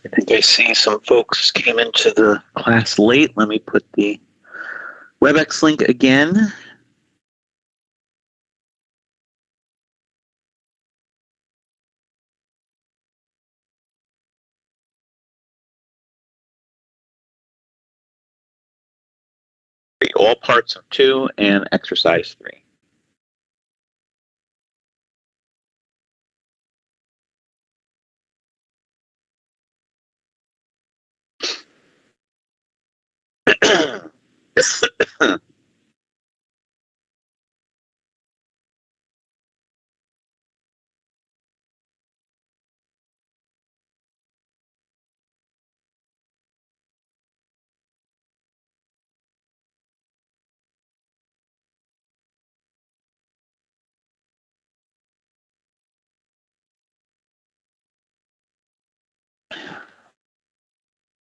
I think I see some folks came into the class late. Let me put the WebEx link again. All parts of 2 and exercise 3.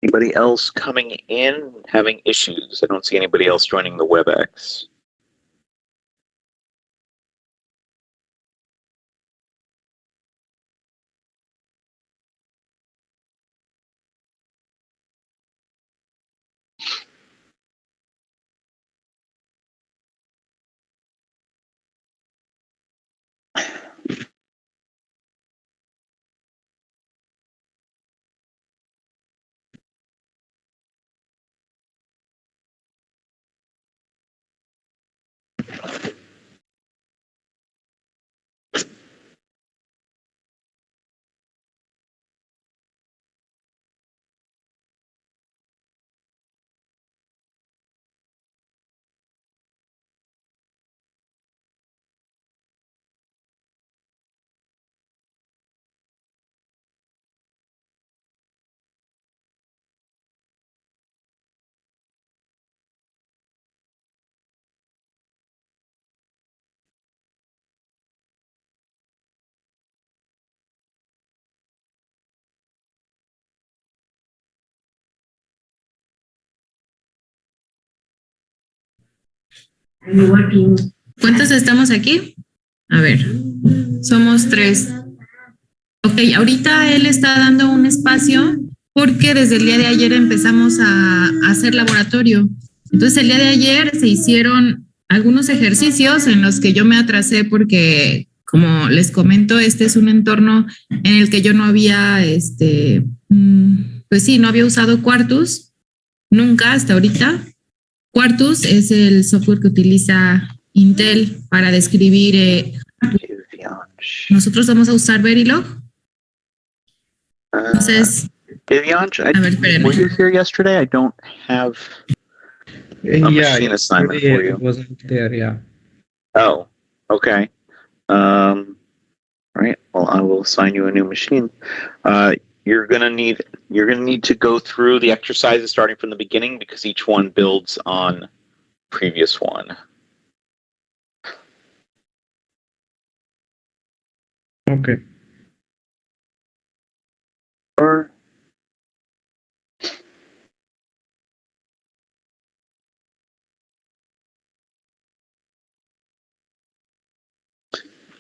Anybody else coming in having issues? I don't see anybody else joining the WebEx. ¿Cuántos estamos aquí? A ver, somos 3. Ok, ahorita él está dando un espacio porque desde el día de ayer empezamos a hacer laboratorio. Entonces el día de ayer se hicieron algunos ejercicios en los que yo me atrasé porque, como les comento, este es un entorno en el que yo no había, pues sí, no había usado Quartus nunca hasta ahorita. Quartus es el software que utiliza Intel para describir. Nosotros vamos a usar Verilog. Entonces, Divyansh, a ver, espérenme. were you here yesterday? I don't have a machine assignment for you. It wasn't there, yeah. Oh, okay. All right. Well, I will assign you a new machine. You're gonna need to go through the exercises starting from the beginning because each one builds on previous one. Okay. Or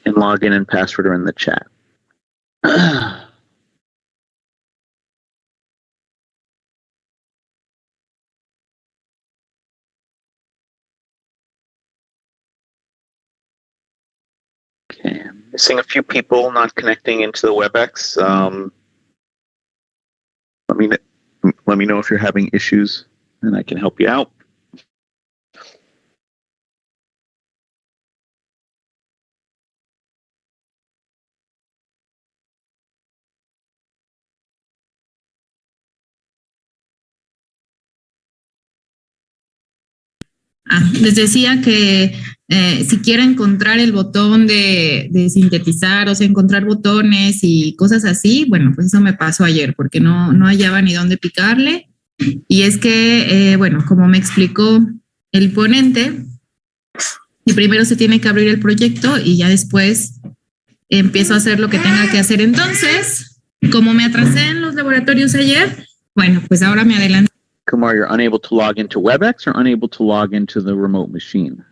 and login and password are in the chat. Okay, I'm missing a few people not connecting into the WebEx. Let me know if you're having issues, and I can help you out. Les decía que si quiere encontrar el botón de sintetizar, o sea, encontrar botones y cosas así, bueno, pues eso me pasó ayer porque no hallaba ni dónde picarle. Y es que, bueno, como me explicó el ponente, y primero se tiene que abrir el proyecto y ya después empiezo a hacer lo que tenga que hacer. Entonces, como me atrasé en los laboratorios ayer, bueno, pues ahora me adelanto. Kumar, you're unable to log into WebEx or unable to log into the remote machine?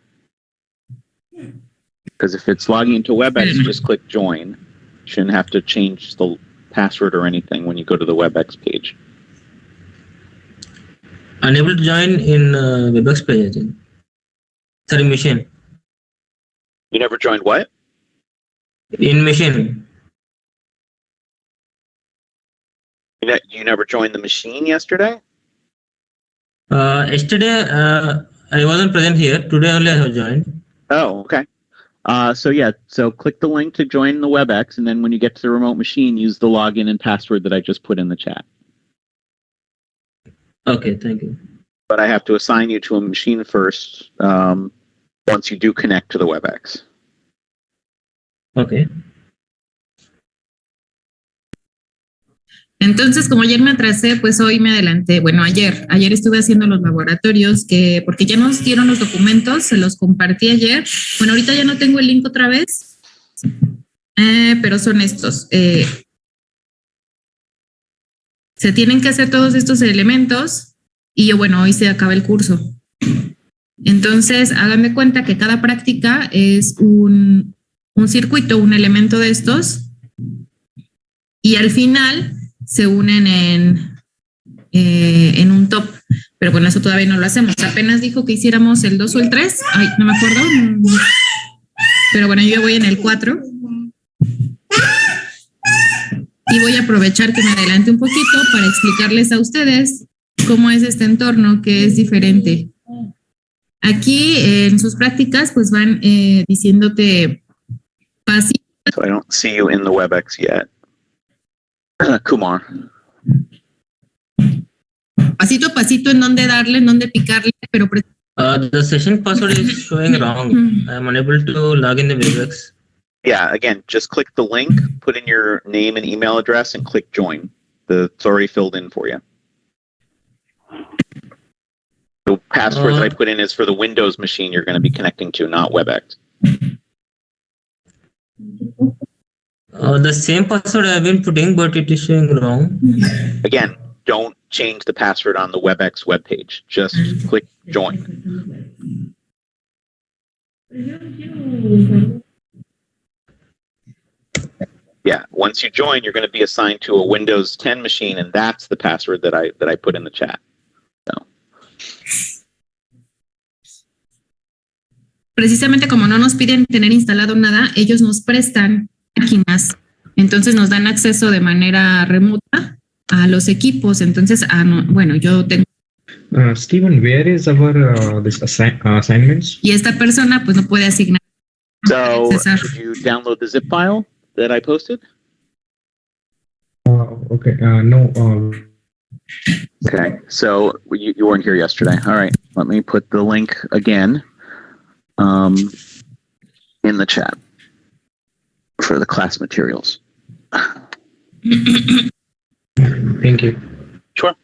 Because if it's logging into WebEx, just click join. You shouldn't have to change the password or anything when you go to the WebEx page. Unable to join in WebEx page, I think. Sorry, machine. You never joined what? In machine. You never joined the machine yesterday? Yesterday, I wasn't present here. Today only I have joined. Oh, okay. So click the link to join the WebEx, and then when you get to the remote machine, use the login and password that I just put in the chat. Okay, thank you. But I have to assign you to a machine first once you do connect to the WebEx. Okay. Entonces, como ayer me atrasé, pues hoy me adelanté. Bueno, ayer estuve haciendo los laboratorios porque ya nos dieron los documentos, se los compartí ayer. Bueno, ahorita ya no tengo el link otra vez, pero son estos. Se tienen que hacer todos estos elementos y hoy se acaba el curso. Entonces, háganme cuenta que cada práctica es un circuito, un elemento de estos, y al final se unen en un top. Pero bueno, eso todavía no lo hacemos. Apenas dijo que hiciéramos el 2 o el 3. Ay, no me acuerdo. Pero bueno, yo ya voy en el 4. Y voy a aprovechar que me adelante un poquito para explicarles a ustedes cómo es este entorno, que es diferente. Aquí en sus prácticas pues van diciéndote pasito. So I don't see you in the WebEx yet. Kumar. Pasito a pasito en dónde darle, en dónde picarle, pero The session password is showing wrong. I am unable to log in the WebEx. Yeah, again, just click the link, put in your name and email address, and click join. It's already filled in for you. The password that I put in is for the Windows machine you're going to be connecting to, not WebEx. The same password I have been putting, but it is showing wrong. Again, don't change the password on the WebEx webpage. Just click join. Yeah, once you join, you're going to be assigned to a Windows 10 machine, and that's the password that I put in the chat. So. Precisamente como no nos piden tener instalado nada, ellos nos prestan máquinas. Entonces nos dan acceso de manera remota a los equipos. Entonces, yo tengo. Steven, where is our this assignments? Y esta persona pues no puede asignar. So, did you download the zip file that I posted? Okay, no. Okay, so you weren't here yesterday. All right, let me put the link again in the chat for the class materials. Thank you. Sure.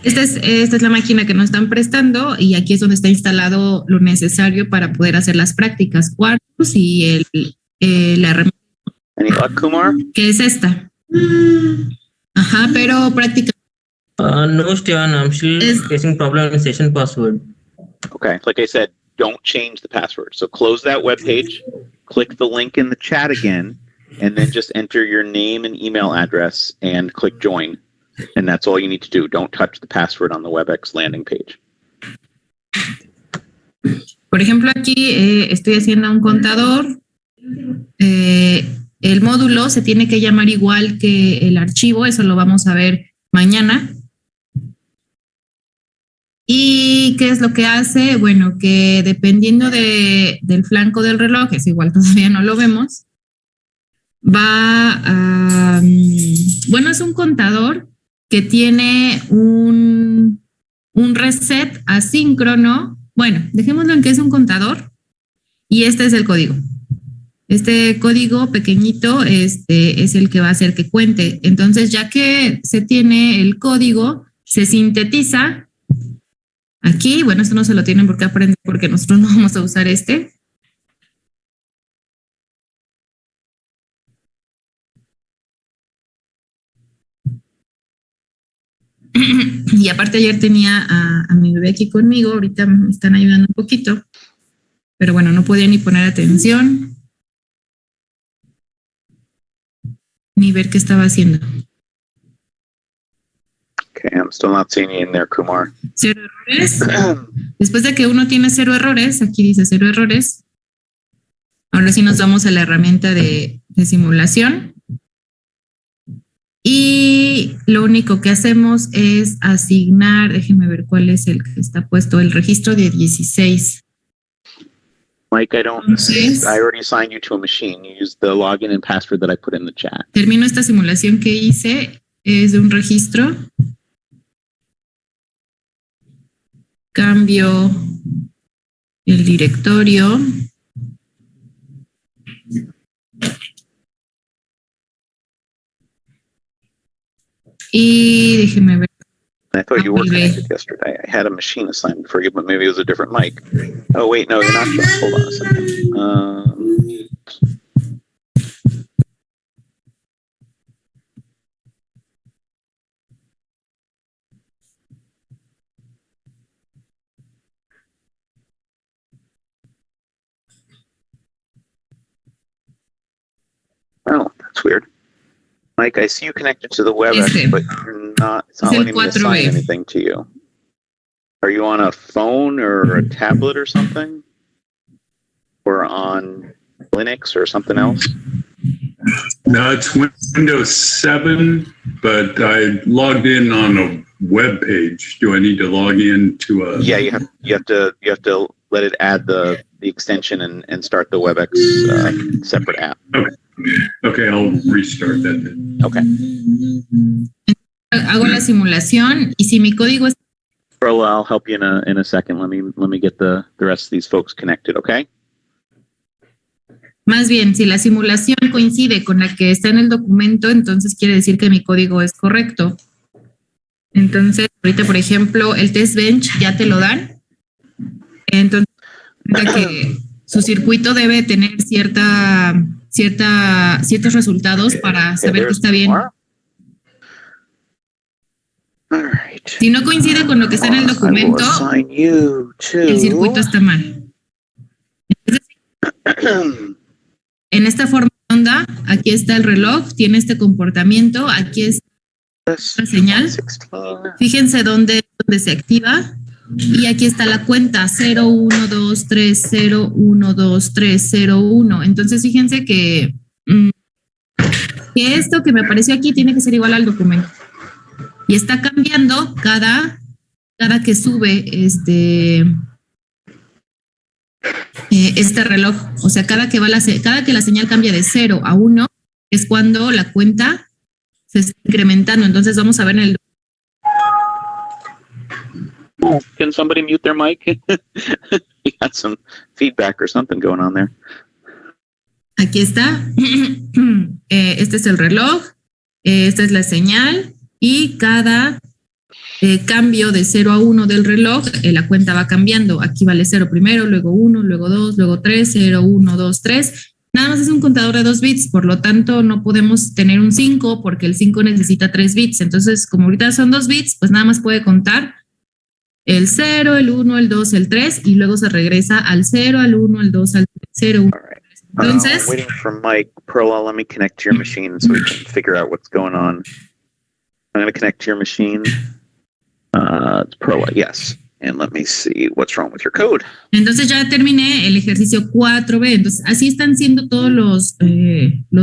Esta es la máquina que nos están prestando y aquí es donde está instalado lo necesario para poder hacer las prácticas, cuartos y la herramienta. Any luck, Kumar? ¿Qué es esta? Ajá, pero práctica. No, Steven, I'm still facing problem in session password. Okay, like I said, don't change the password. So close that web page, click the link in the chat again, and then just enter your name and email address and click join. And that's all you need to do. Don't touch the password on the WebEx landing page. Por ejemplo, aquí estoy haciendo un contador. El módulo se tiene que llamar igual que el archivo, eso lo vamos a ver mañana. ¿Y qué es lo que hace? Bueno, que dependiendo del flanco del reloj, es igual, todavía no lo vemos, es un contador que tiene un reset asíncrono. Bueno, dejémoslo en que es un contador y este es el código. Este código pequeñito es el que va a hacer que cuente. Entonces, ya que se tiene el código, se sintetiza. Aquí, bueno, esto no se lo tienen por qué aprender porque nosotros no vamos a usar este. Y aparte ayer tenía a mi bebé aquí conmigo, ahorita me están ayudando un poquito, pero bueno, no podía ni poner atención. ni ver qué estaba haciendo. Okay, I'm still not seeing you in there, Kumar. 0 errores. Después de que uno tiene 0 errores, aquí dice 0 errores. Ahora sí nos vamos a la herramienta de simulación. Y lo único que hacemos es asignar, déjenme ver cuál es el que está puesto, el registro de 16. Mike, I already assigned you to a machine. You use the login and password that I put in the chat. Termino esta simulación que hice, es de un registro. Cambio el directorio. Y déjenme ver. I thought you were connected yesterday. I had a machine assigned for you, but maybe it was a different mic. Oh, wait, no, you're not sure. Hold on a second. Oh, that's weird. Mike, I see you connected to the WebEx, but you're not. It's not letting me assign anything to you. Are you on a phone or a tablet or something? Or on Linux or something else? No, it's Windows 7, but I logged in on a web page. Do I need to log in to a? Yeah, you have to let it add the extension and start the WebEx separate app. Okay, I'll restart that then. Okay. Hago la simulación y si mi código es. Well, I'll help you in a second. Let me get the rest of these folks connected, okay? Más bien, si la simulación coincide con la que está en el documento, entonces quiere decir que mi código es correcto. Entonces, ahorita, por ejemplo, el test bench ya te lo dan. Entonces, que su circuito debe tener ciertos resultados para saber que está bien. Si no coincide con lo que está en el documento, el circuito está mal. Entonces, en esta forma de onda, aquí está el reloj, tiene este comportamiento, aquí está la señal. Fíjense dónde se activa. Y aquí está la cuenta 0123 0123 01. Entonces fíjense que esto que me apareció aquí tiene que ser igual al documento. Y está cambiando cada que sube este reloj. O sea, cada que la señal cambia de 0 a 1 es cuando la cuenta se está incrementando. Entonces vamos a ver en el. Can somebody mute their mic? We got some feedback or something going on there. Aquí está. Este es el reloj. Esta es la señal. Y cada cambio de 0 a 1 del reloj, la cuenta va cambiando. Aquí vale 0 primero, luego 1, luego 2, luego 3, 0, 1, 2, 3. Nada más es un contador de 2 bits, por lo tanto no podemos tener un 5 porque el 5 necesita 3 bits. Entonces, como ahorita son 2 bits, pues nada más puede contar el 0, el 1, el 2, el 3 y luego se regresa al 0, al 1, al 2, al 3, 0, 1. Entonces, waiting for Mike. Perla, let me connect to your machine so we can figure out what's going on. I'm going to connect to your machine. It's Perla, yes. And let me see what's wrong with your code. Entonces ya terminé el ejercicio 4B. Entonces, así están siendo todos los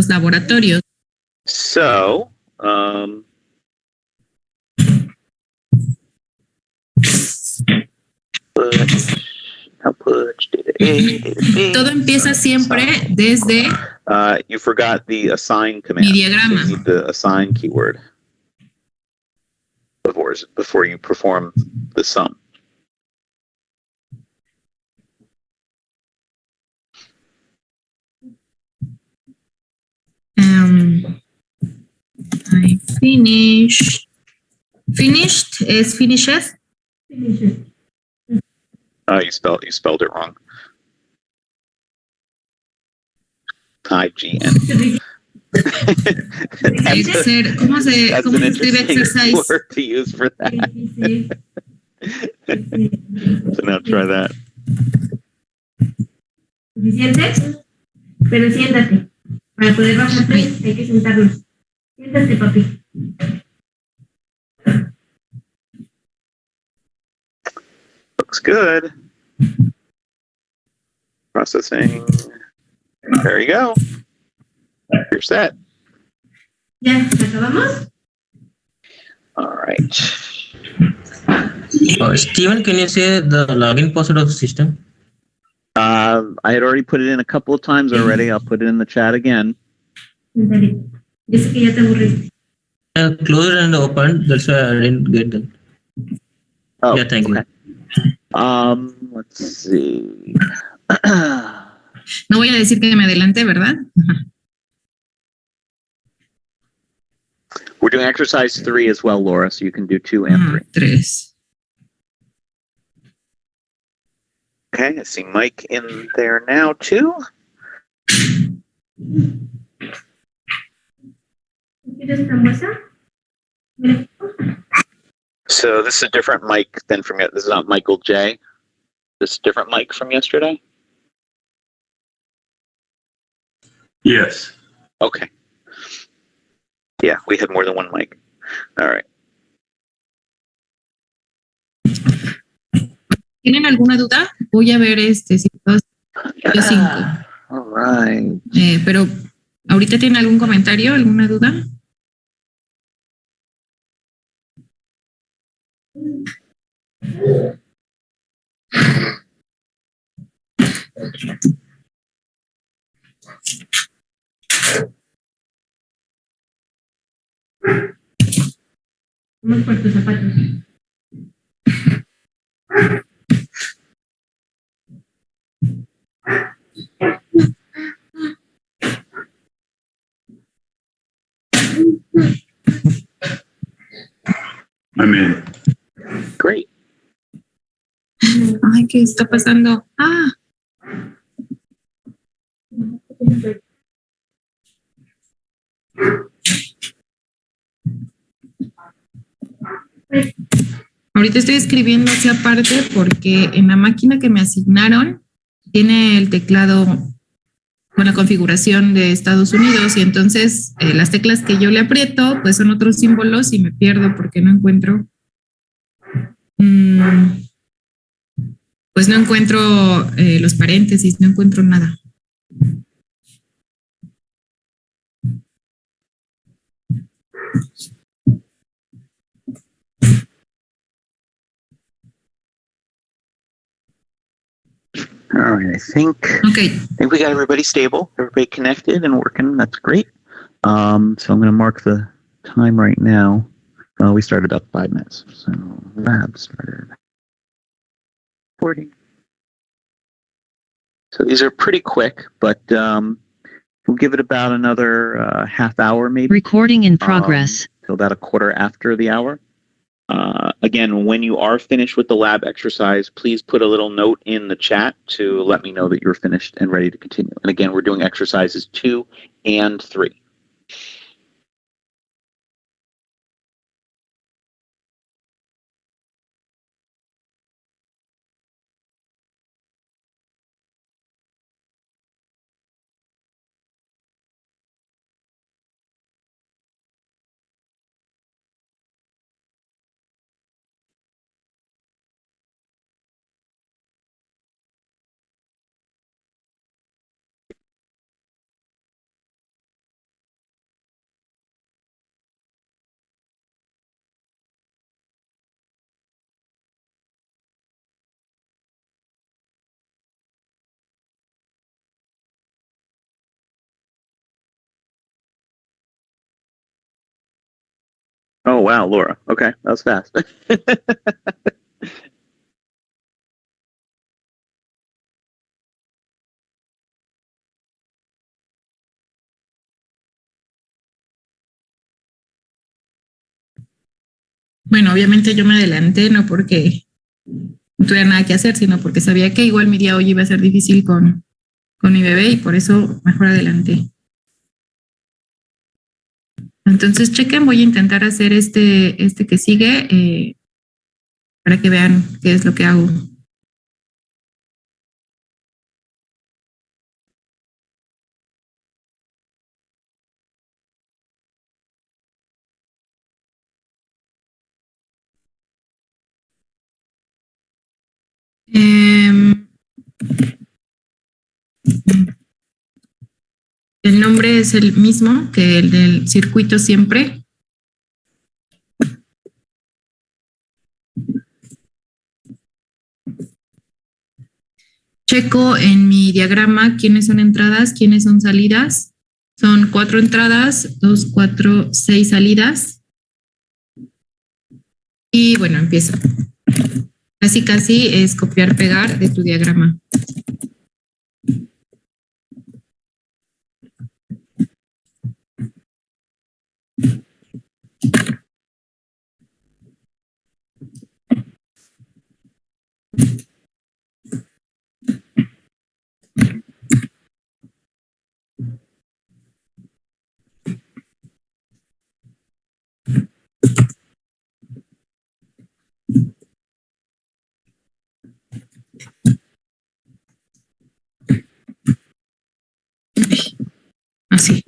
laboratorios. So, todo empieza siempre desde you forgot the assign command. mi diagrama. So you need the assign keyword before you perform the sum. I finished. Finished is finishes. You spelled it wrong. IGN. ¿Cómo se escribe exercise? Word to use for that. So now try that. ¿Suficiente? Pero siéntate. Para poder bajarte hay que sentarnos. Siéntate, papi. Looks good. Processing. There you go. You're set. ¿Ya acabamos? All right. Steven, can you say the login password of the system? I had already put it in a couple of times already. I'll put it in the chat again. Siéntate. Yo sé que ya te aburriste. Closed and opened. That's why I didn't get them. Oh, Yeah, thank you. okay. Let's see. No voy a decir que me adelanté, ¿verdad? We're doing exercise 3 as well, Laura, so you can do 2 and 3. 3. Okay, I see Mike in there now too. ¿Quieres frambuesa? Mira. So this is a different Mike than from this is not Michael J. This is a different Mike from yesterday. Yes. Okay. Yeah, we had more than one Mike. All right. ¿Tienen alguna duda? Voy a ver si todos 5. All right. Pero ahorita tienen algún comentario, alguna duda. Vamos por tus zapatos. I'm in. Great. Ay, ¿qué está pasando? Ah, ahorita estoy escribiendo hacia aparte porque en la máquina que me asignaron tiene el teclado con la configuración de Estados Unidos y entonces las teclas que yo le aprieto pues son otros símbolos y me pierdo porque no encuentro pues no encuentro los paréntesis, no encuentro nada. All right. I think we got everybody stable, everybody connected and working. That's great. So I'm going to mark the time right now. We started up 5 minutes. So lab started 40. So these are pretty quick, but we'll give it about another half hour maybe. Recording in progress. Till about a quarter after the hour. Again, when you are finished with the lab exercise, please put a little note in the chat to let me know that you're finished and ready to continue. And again, we're doing exercises 2 and 3. Oh, wow, Laura. Okay, that was fast. Bueno, obviamente yo me adelanté, no porque no tuviera nada que hacer, sino porque sabía que igual mi día hoy iba a ser difícil con mi bebé y por eso mejor adelanté. Entonces, chequen, voy a intentar hacer este que sigue para que vean qué es lo que hago. El nombre es el mismo que el del circuito siempre. Checo en mi diagrama quiénes son entradas, quiénes son salidas. Son 4 entradas, 2, 4, 6 salidas. Y bueno, empiezo. Casi es copiar, pegar de tu diagrama. Así.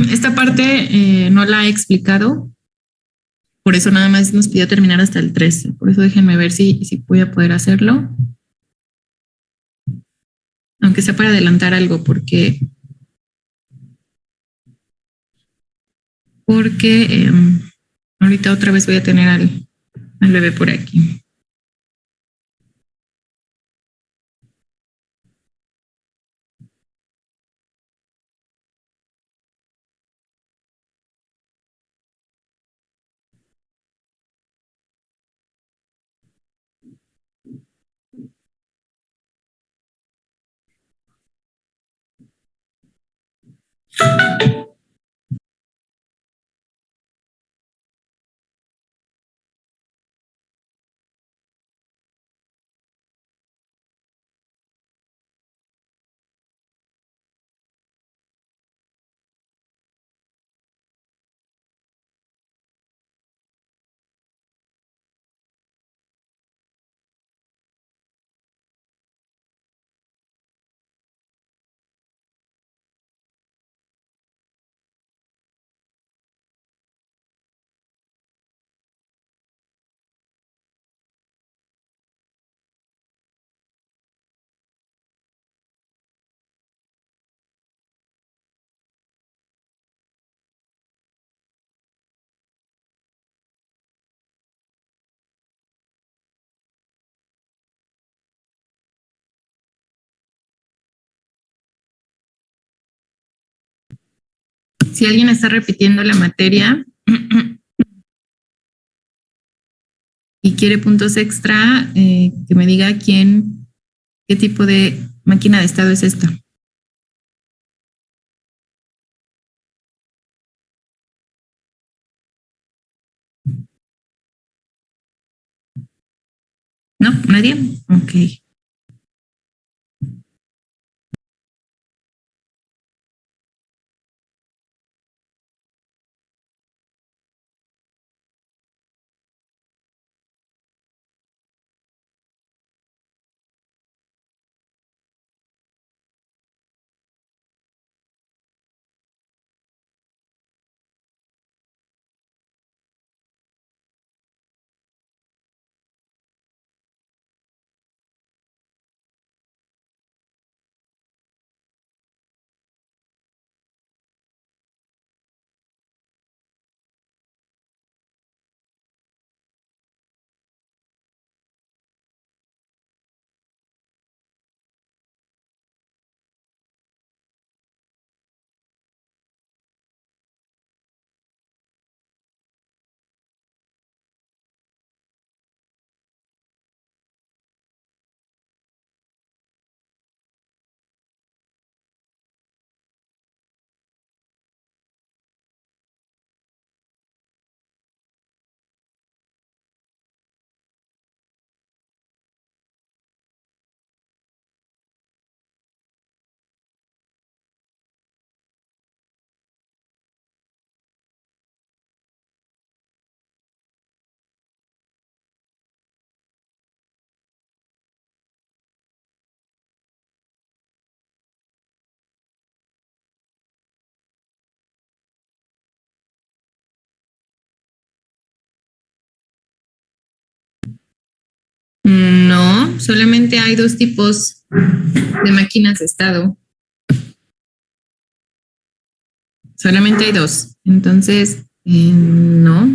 Esta parte no la he explicado, por eso nada más nos pidió terminar hasta el 13. Por eso déjenme ver si voy a poder hacerlo. Aunque sea para adelantar algo, porque ahorita otra vez voy a tener al bebé por aquí. Si alguien está repitiendo la materia y quiere puntos extra, que me diga qué tipo de máquina de estado es esta. ¿No? ¿Nadie? Ok. solamente hay dos tipos de máquinas de estado. Solamente hay dos. Entonces, no.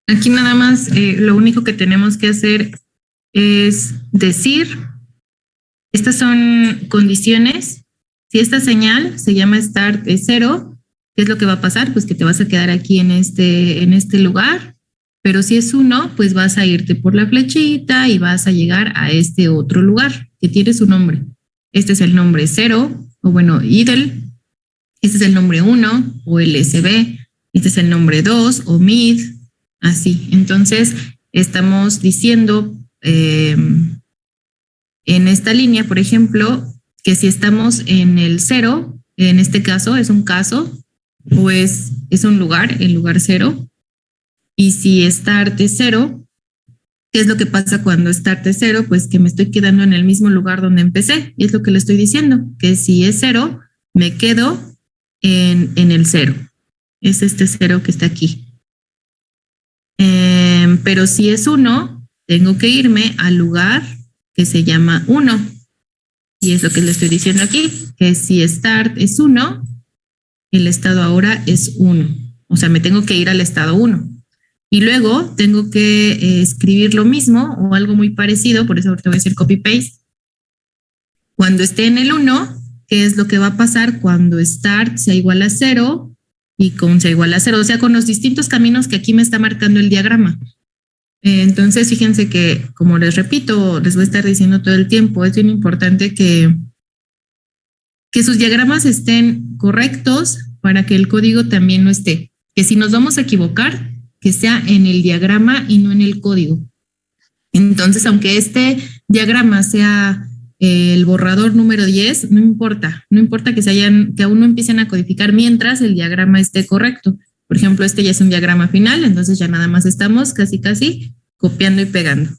Aquí nada más lo único que tenemos que hacer es decir, estas son condiciones. Si esta señal se llama start de 0, ¿qué es lo que va a pasar? Pues que te vas a quedar aquí en este lugar, pero si es 1, pues vas a irte por la flechita y vas a llegar a este otro lugar que tiene su nombre. Este es el nombre 0, o bueno, idle. Este es el nombre 1 o LSB. Este es el nombre 2 o mid. Así. Entonces, estamos diciendo en esta línea, por ejemplo, que si estamos en el 0, en este caso es un caso o es un lugar, el lugar 0. Y si start es 0, ¿qué es lo que pasa cuando start es 0? Pues que me estoy quedando en el mismo lugar donde empecé. Y es lo que le estoy diciendo, que si es 0, me quedo en el 0. Es este 0 que está aquí. Pero si es 1, tengo que irme al lugar que se llama 1. Y es lo que le estoy diciendo aquí, que si start es 1, el estado ahora es 1. O sea, me tengo que ir al estado 1. Y luego tengo que escribir lo mismo o algo muy parecido, por eso ahorita voy a decir copy-paste. Cuando esté en el 1, ¿qué es lo que va a pasar cuando start sea igual a 0 y con sea igual a 0? O sea, con los distintos caminos que aquí me está marcando el diagrama. Entonces, fíjense que, como les repito, les voy a estar diciendo todo el tiempo, es bien importante que sus diagramas estén correctos para que el código también no esté. Que si nos vamos a equivocar, que sea en el diagrama y no en el código. Entonces, aunque este diagrama sea el borrador número 10, no importa, no importa que aún no empiecen a codificar mientras el diagrama esté correcto. Por ejemplo, este ya es un diagrama final, entonces ya nada más estamos casi copiando y pegando.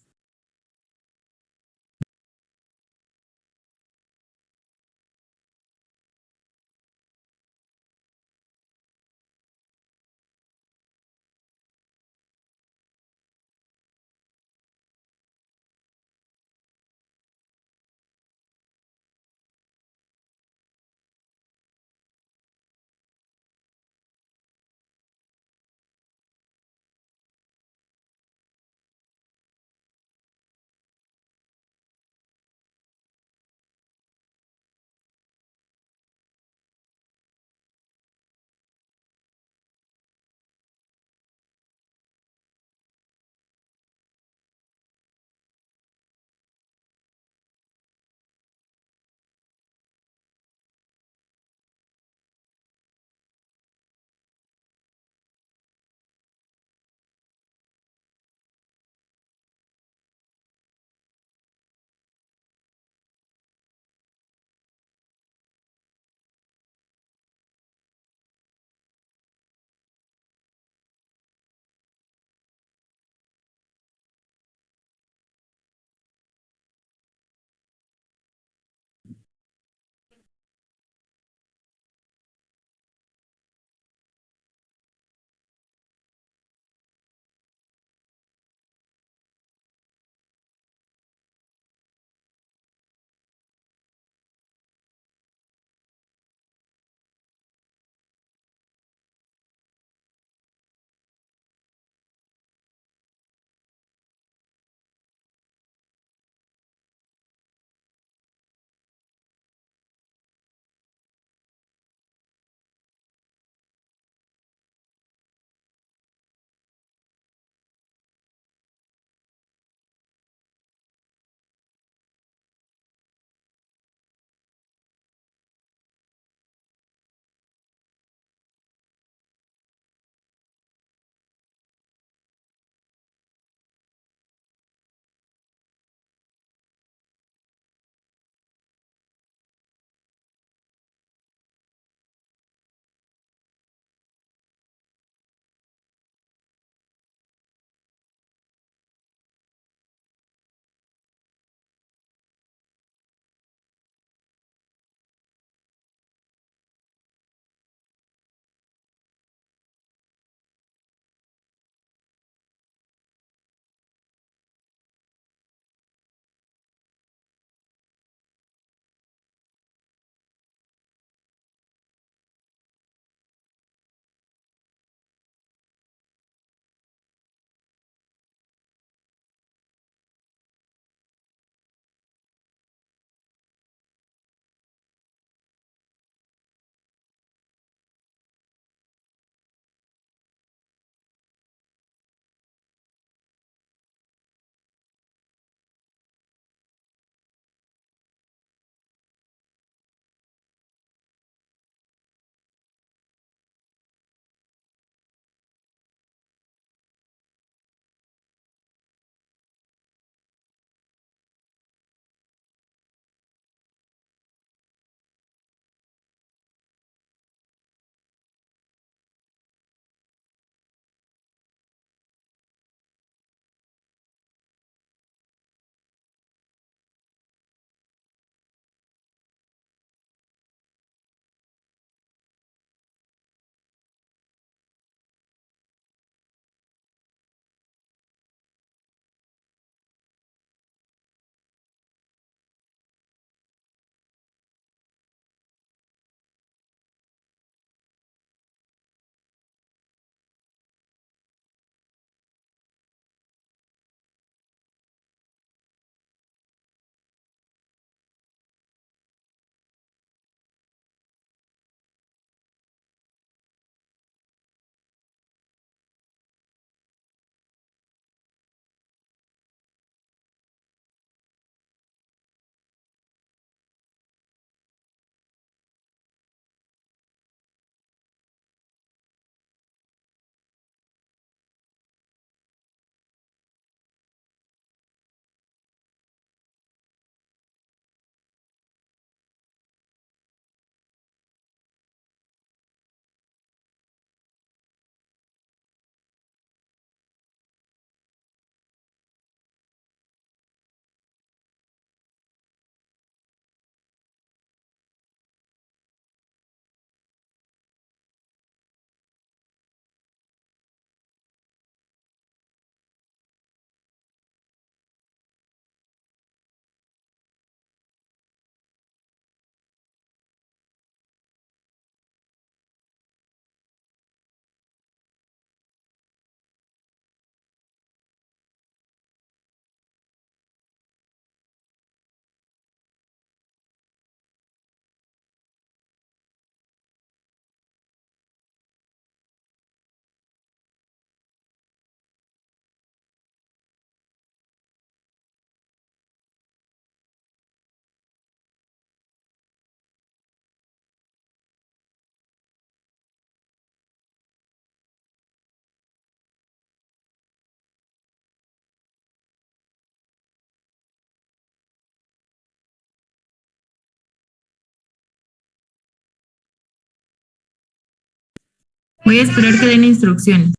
Voy a esperar que den instrucciones.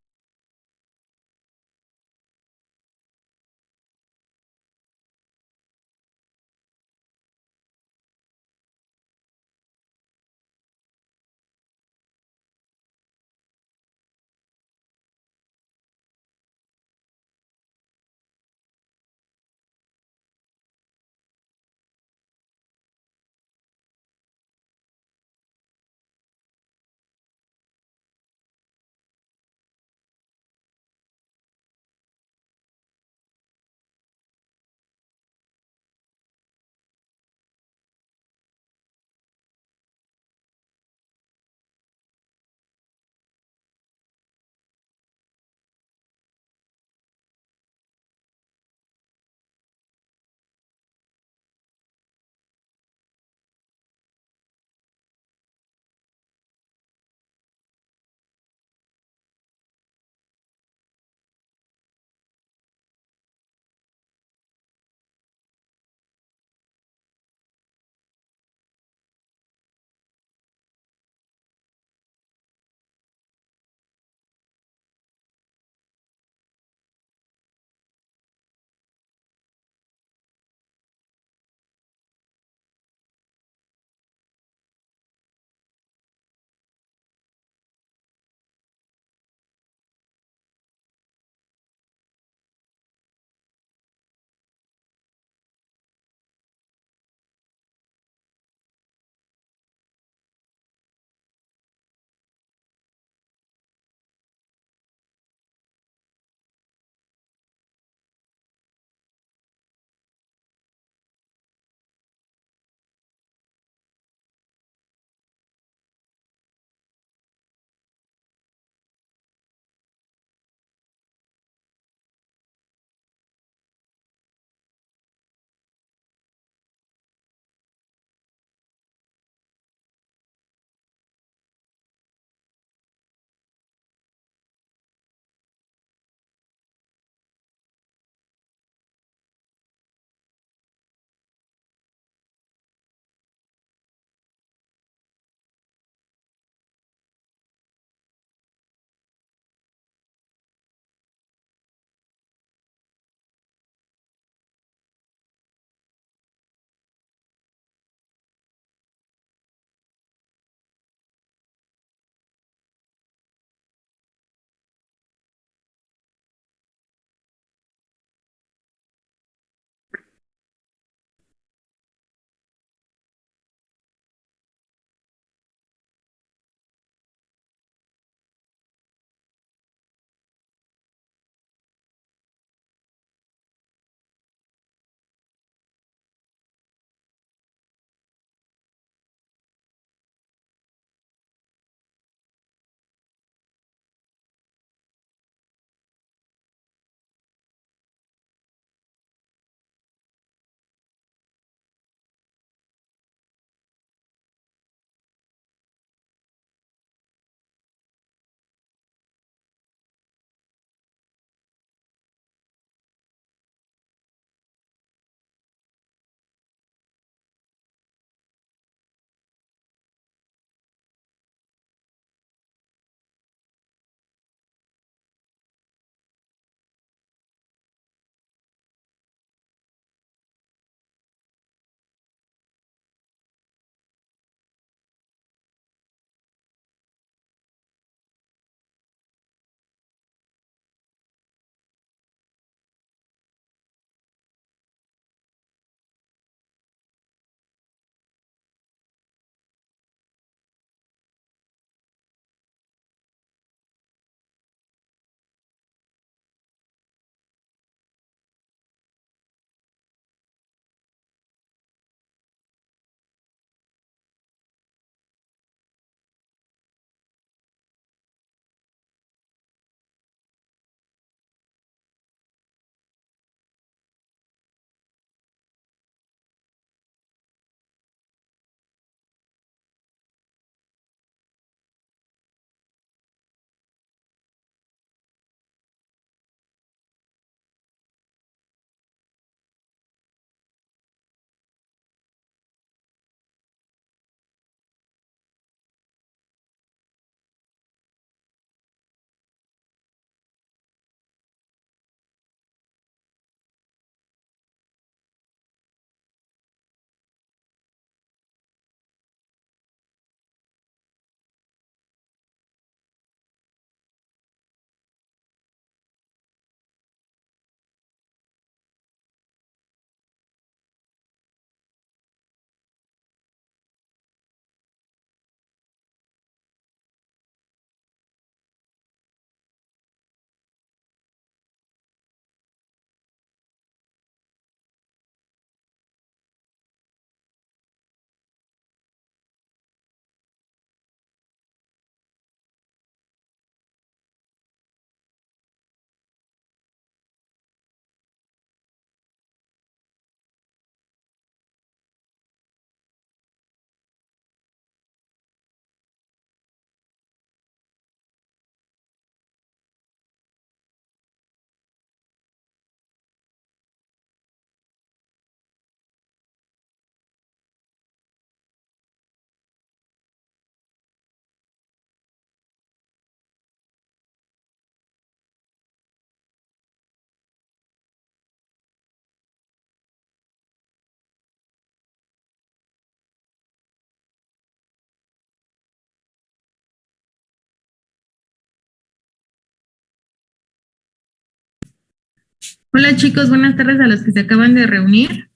Hola chicos, buenas tardes a los que se acaban de reunir.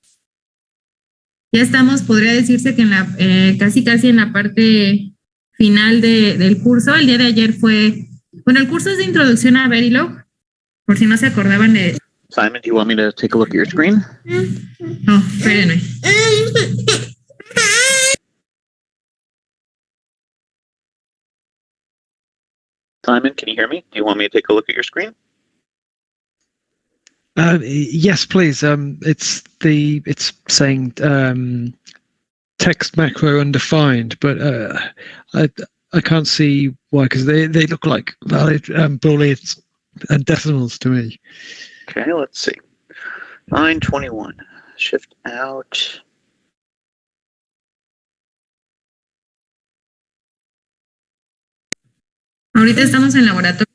Ya estamos, podría decirse que en la casi en la parte final del curso. El día de ayer fue, bueno, el curso es de introducción a Verilog, por si no se acordaban de... Simon, do you want me to take a look at your screen? No, espérenme. Simon, can you hear me? Do you want me to take a look at your screen? Yes, please. It's saying text macro undefined, but I can't see why, because they look like valid booleans and decimals to me. Okay, let's see. Line 21. Shift out. Ahorita estamos en laboratorio.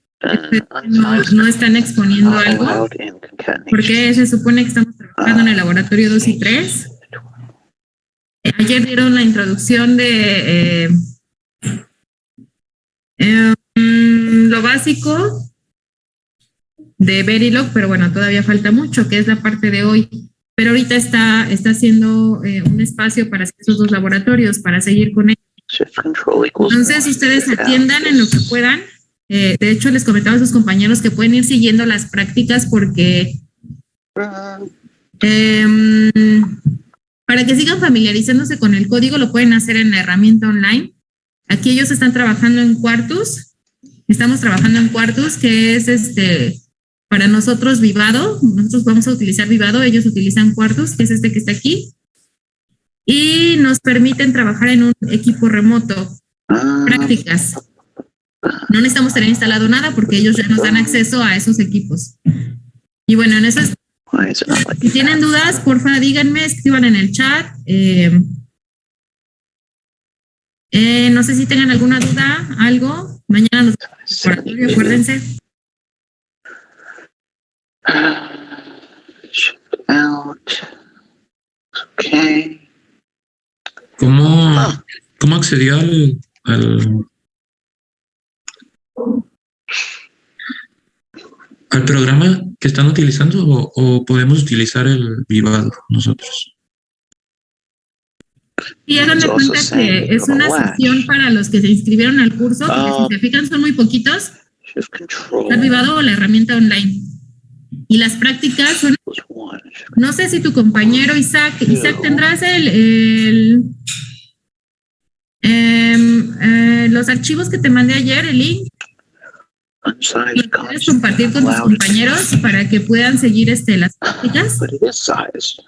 No están exponiendo algo, Allowed in concatenation. porque se supone que estamos trabajando en el laboratorio 2 y 3. Ayer dieron la introducción de lo básico de Verilog, pero bueno, todavía falta mucho, que es la parte de hoy. Pero ahorita está haciendo un espacio para esos dos laboratorios, para seguir con ellos. Shift control equals Entonces, one. ustedes atiendan en lo que puedan. De hecho, les comentaba a sus compañeros que pueden ir siguiendo las prácticas porque para que sigan familiarizándose con el código, lo pueden hacer en la herramienta online. Aquí ellos están trabajando en Quartus. Estamos trabajando en Quartus, que es para nosotros Vivado. Nosotros vamos a utilizar Vivado, ellos utilizan Quartus, que es que está aquí. Y nos permiten trabajar en un equipo remoto. Prácticas. No necesitamos tener instalado nada porque ellos ya nos dan acceso a esos equipos. Y bueno, en eso es. Si tienen dudas, porfa, díganme, escriban en el chat. No sé si tengan alguna duda, algo. Mañana nos vemos en el laboratorio, acuérdense. Shift out. Okay. ¿Cómo accedió al programa que están utilizando o podemos utilizar el Vivado nosotros? Y hagan de cuenta que es una sesión para los que se inscribieron al curso, porque si se fijan son muy poquitos. Shift control. Está Vivado o la herramienta online. Y las prácticas son, no sé si tu compañero Isaac tendrás los archivos que te mandé ayer, el link. ¿Los puedes compartir con tus compañeros para que puedan seguir las prácticas? But it is sized.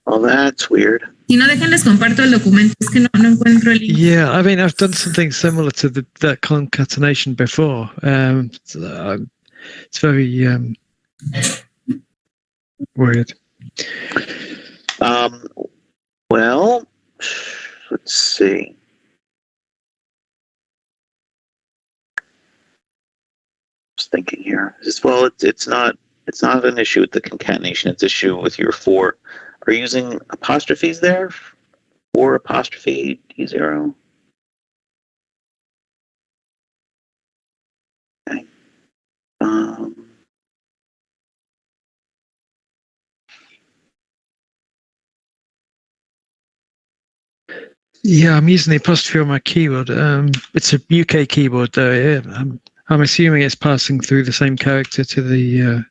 Well, that's weird. Si no, déjenles comparto el documento. Es que no encuentro el link. Yeah, I mean, I've done something similar to that concatenation before. It's very weird. Well, let's see. Just thinking here. Well, it's not an issue with the concatenation. It's an issue with your 4. Are you using apostrophes there? 4 apostrophe D0. Okay. Yeah, I'm using the apostrophe on my keyboard. It's a UK keyboard, though. Yeah, I'm assuming it's passing through the same character to the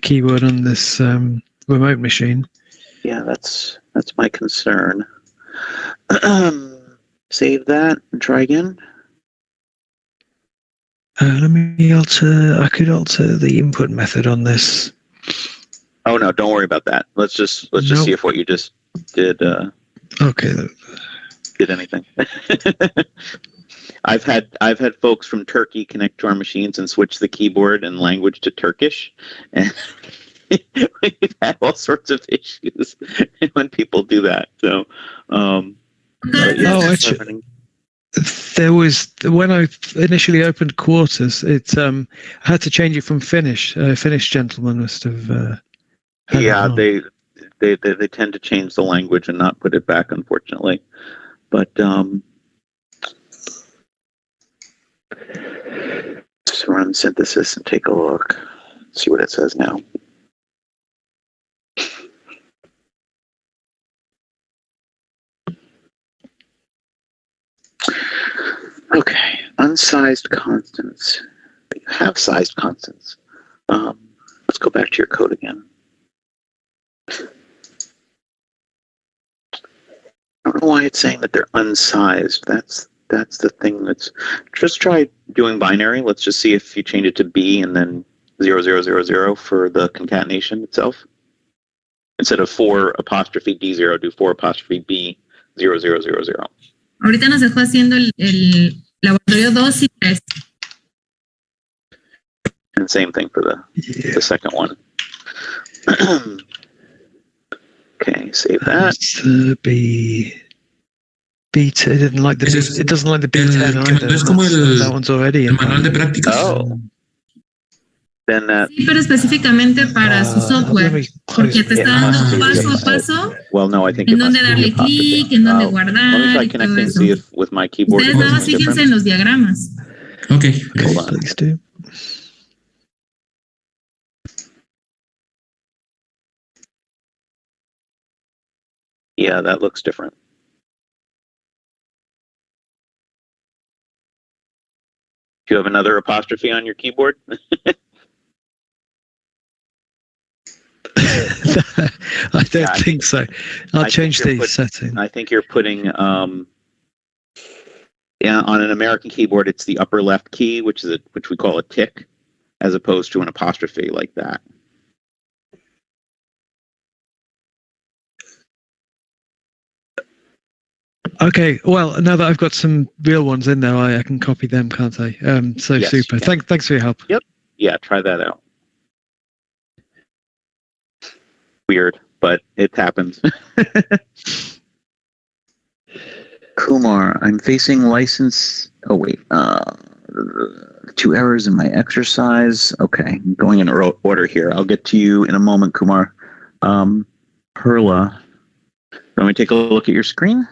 keyboard on this remote machine. Yeah, that's my concern. Save that and try again. Let me alter. I could alter the input method on this. Oh no, don't worry about that. Let's just see if what you just did. Okay. Did anything? I've had folks from Turkey connect to our machines and switch the keyboard and language to Turkish, and we've had all sorts of issues when people do that. So, actually, there was when I initially opened Quarters, I had to change it from Finnish. Finnish gentleman must have. Yeah, they tend to change the language and not put it back, unfortunately. But Just run synthesis and take a look. See what it says now. Okay, unsized constants. You have sized constants. Let's go back to your code again. I don't know why it's saying that they're unsized. That's the thing. That's just try doing binary. Let's just see if you change it to B and then 0000 for the concatenation itself. Instead of 4 apostrophe D0, do 4 apostrophe B 0000. Ahorita nos dejó haciendo el laboratorio 2 y 3. And same thing for the second one. Okay, save that. B2. It didn't like the. It doesn't like the B10 que either. es como That one's already el in. manual de prácticas. Oh. Then that. Sí, pero específicamente para su software, porque te está dando paso a paso Well, no, I think en dónde darle clic, en dónde Let me guardar try y todo connecting, eso. see if with my keyboard Ustedes nada más fíjense en los diagramas. Okay. Hold on. Please do. Yeah, that looks different. Do you have another apostrophe on your keyboard? I don't think so. I'll change the setting. I think you're putting on an American keyboard, it's the upper left key, which we call a tick, as opposed to an apostrophe like that. Okay, well, now that I've got some real ones in there, I can copy them, can't I? So Yes, super. yeah. Thanks for your help. Yep. Yeah, try that out. Weird, but it happens. Kumar, I'm facing license. Oh, wait. 2 errors in my exercise. Okay, I'm going in order here. I'll get to you in a moment, Kumar. Perla, let me take a look at your screen.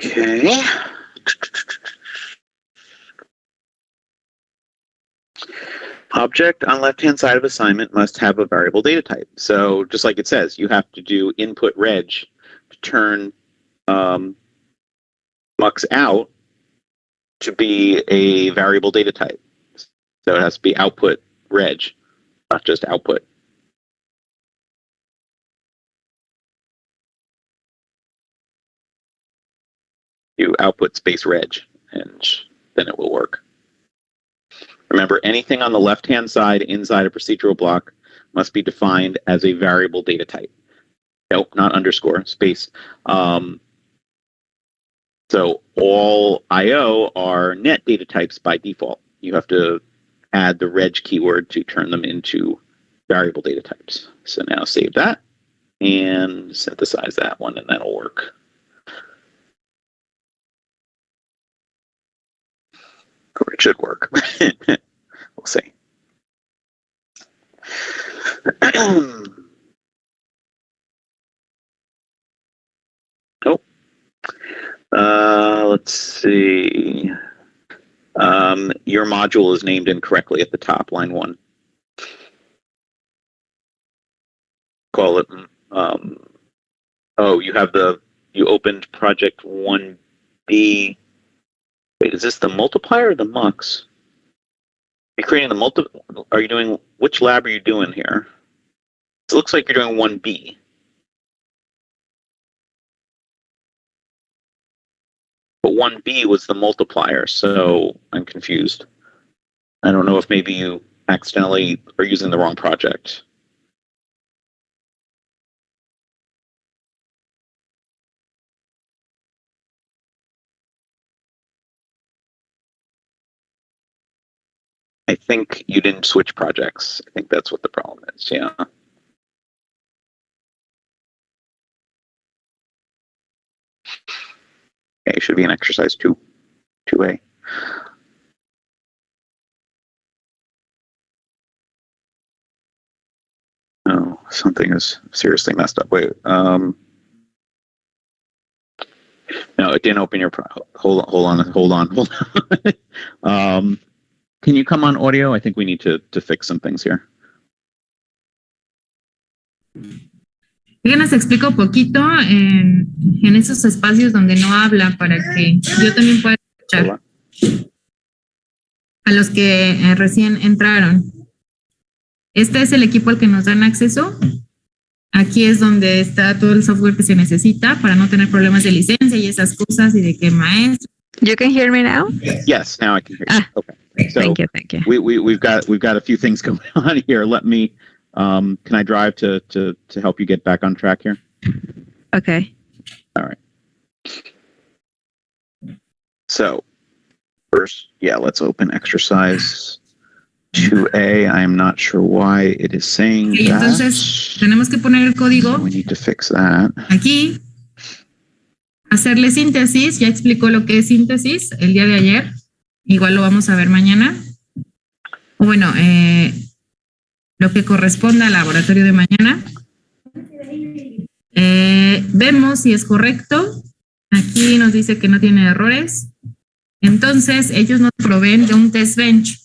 Okay. Object on left-hand side of assignment must have a variable data type. So just like it says, you have to do input reg to turn mux out to be a variable data type. So it has to be output reg, not just output. You output space reg, and then it will work. Remember, anything on the left-hand side inside a procedural block must be defined as a variable data type. Nope, not underscore, space. So all I/O are net data types by default. You have to add the reg keyword to turn them into variable data types. So now save that and synthesize that one, and that'll work. Or it should work. We'll see. Oh. Let's see. Your module is named incorrectly at the top, line 1. Call it. Oh, you opened project 1B. Wait, is this the multiplier or the mux? You're creating which lab are you doing here? It looks like you're doing 1B. But 1B was the multiplier, so I'm confused. I don't know if maybe you accidentally are using the wrong project. I think you didn't switch projects. I think that's what the problem is, yeah. Okay, it should be an exercise 2A. something is seriously messed up. Wait, no, it didn't open your. Hold on. Can you come on audio? I think we need to fix some things here. Díganos, explico un poquito en esos espacios donde no habla para que yo también pueda escuchar a los que recién entraron. Este es el equipo al que nos dan acceso. Aquí es donde está todo el software que se necesita para no tener problemas de licencia y esas cosas y de que maestro. You can hear me now? Yes, now I can hear you. Okay. So Thank you. we've got a few things going on here. Let me. Can I drive to help you get back on track here? Okay. All right. So first, let's open exercise 2A. I am not sure why it is saying Okay, that. entonces tenemos que poner el código So we need to fix that. aquí. Hacerle síntesis, ya explicó lo que es síntesis el día de ayer, igual lo vamos a ver mañana. O bueno, lo que corresponda al laboratorio de mañana. Vemos si es correcto. Aquí nos dice que no tiene errores. Entonces, ellos nos proveen de un test bench.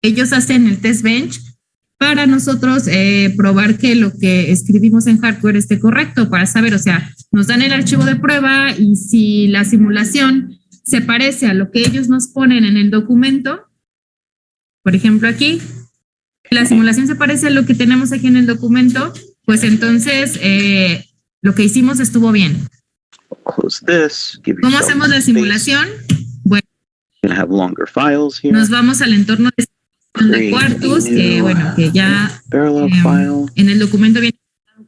Ellos hacen el test bench para nosotros probar que lo que escribimos en hardware esté correcto, para saber, o sea, nos dan el archivo de prueba y si la simulación se parece a lo que ellos nos ponen en el documento, por ejemplo aquí, la simulación se parece a lo que tenemos aquí en el documento, pues entonces lo que hicimos estuvo bien. Close this. Give ¿Cómo yourself hacemos la space. simulación? Bueno, You can have longer files here. nos vamos al entorno de cuartos, que bueno, que ya Verilog file. en el documento viene.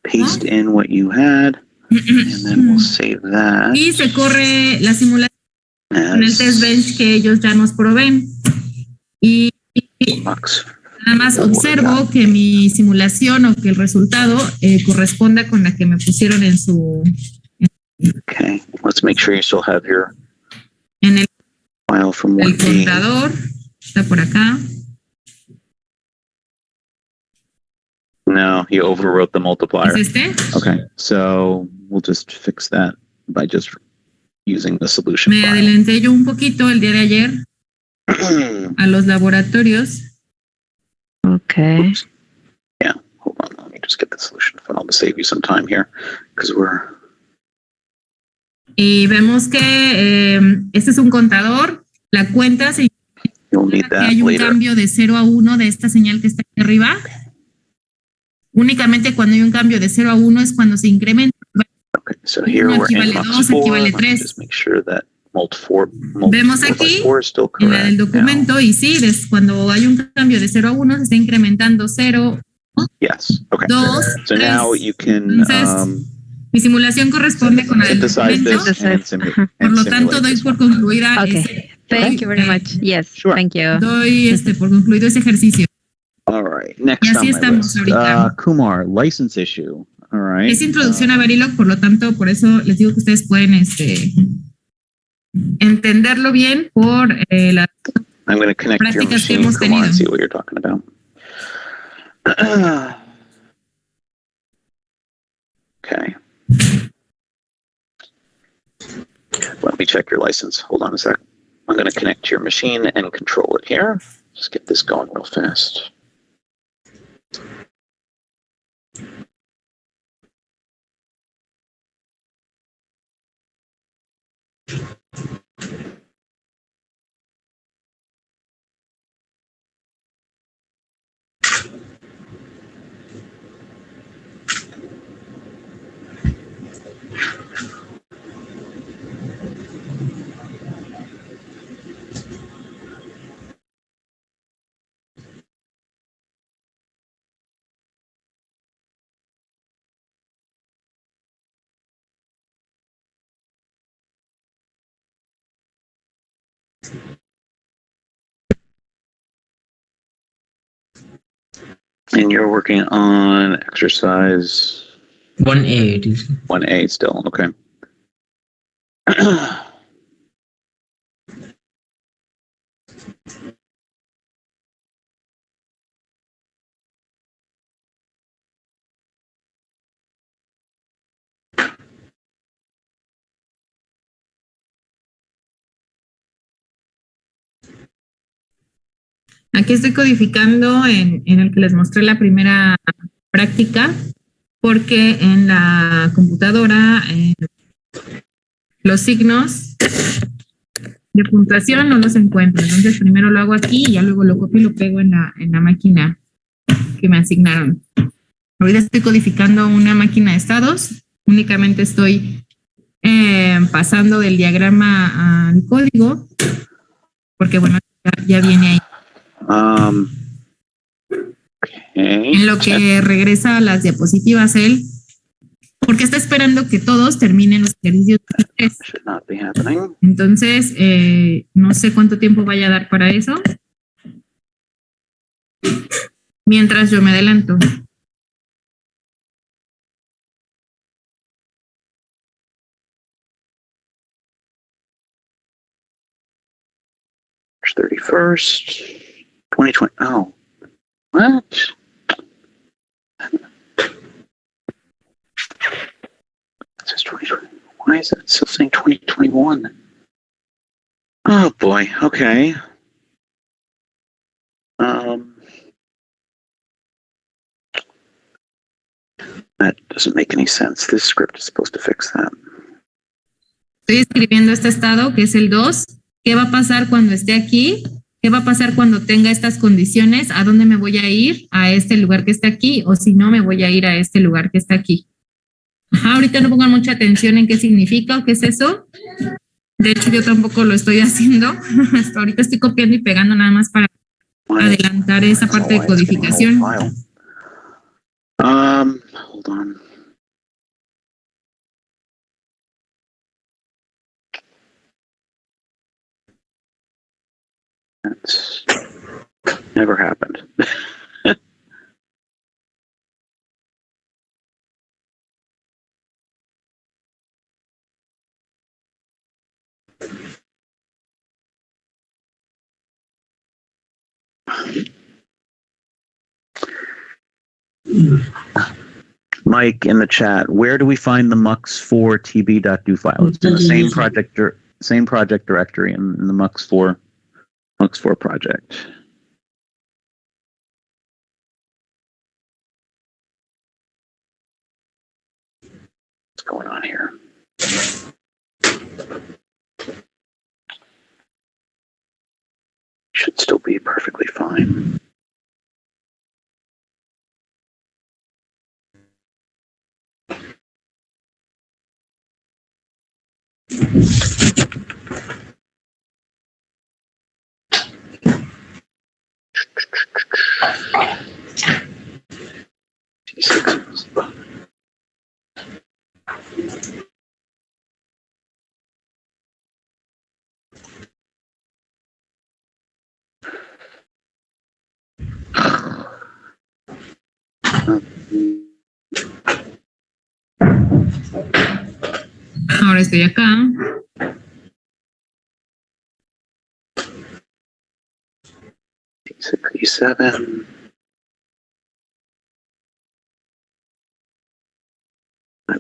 Paste in what you had, and then we'll save that. Y se corre la simulación con el as test bench que ellos ya nos proveen. Y box. nada más observo que mi simulación o que el resultado corresponda con la que me pusieron en su Okay, let's make sure you still have your en el file from el 1B. contador. Está por acá. No, you overwrote the multiplier. ¿Es este? Okay, so we'll just fix that by just using the solution Me file. adelanté yo un poquito el día de ayer a los laboratorios. Okay. Oops. Yeah, hold on. Let me just get the solution file to save you some time here, because we're Y vemos que este es un contador. La cuenta se you'll need que that hay un later. cambio de 0 a 1 de esta señal que está aquí arriba. Únicamente cuando hay un cambio de 0 a 1 es cuando se incrementa. Okay, so here Uno we're aquí in vale box 2, 4. aquí vale Let me 3. just make sure that mult 4 Vemos by aquí 4 is still en el correct. documento y sí, cuando hay un cambio de 0 a 1 se está incrementando 0, Yes. Okay. 2, So 3. now you can Entonces, mi simulación corresponde con la del synthesize documento. this and, Por and lo tanto, simulate doy this por one. concluida Okay. Thank you very much. Yes. Sure. Thank you. doy por concluido ese ejercicio. All right. Next Y así on my estamos list, ahorita. Kumar, license issue. All right. Es introducción a Verilog, por lo tanto, por eso les digo que ustedes pueden entenderlo bien por las I'm going to connect your prácticas que machine, hemos Kumar, and tenido. see what you're talking about. Okay. Let me check your license. Hold on a sec. I'm going to connect to your machine and control it here. Just get this going real fast. And you're working on exercise 1A it is. 1A still. Okay. Aquí estoy codificando en el que les mostré la primera práctica, porque en la computadora los signos de puntuación no los encuentro. Entonces primero lo hago aquí y ya luego lo copio y lo pego en la máquina que me asignaron. Ahorita estoy codificando una máquina de estados. Únicamente estoy pasando del diagrama al código, porque bueno, ya viene ahí. Okay. En lo que regresa a las diapositivas él, porque está esperando que todos terminen los ejercicios 3. Should not be happening. Entonces, no sé cuánto tiempo vaya a dar para eso. Mientras yo me adelanto. March 31st, 2020. Oh, what? It says 2020. Why is it still saying 2021? Oh boy. Okay. That doesn't make any sense. This script is supposed to fix that. Estoy escribiendo este estado, que es el 2. ¿Qué va a pasar cuando esté aquí? ¿Qué va a pasar cuando tenga estas condiciones? ¿A dónde me voy a ir? ¿A este lugar que está aquí? O si no, me voy a ir a este lugar que está aquí. Ajá, ahorita no pongan mucha atención en qué significa o qué es eso. De hecho, yo tampoco lo estoy haciendo. Hasta ahorita estoy copiando y pegando nada más para adelantar esa parte de codificación. Hold on. That's never happened. Mike in the chat, where do we find the mux4 tb.do file? It's in the same project directory in the mux4 project. What's going on here? Should still be perfectly fine. Ahora estoy acá. T67.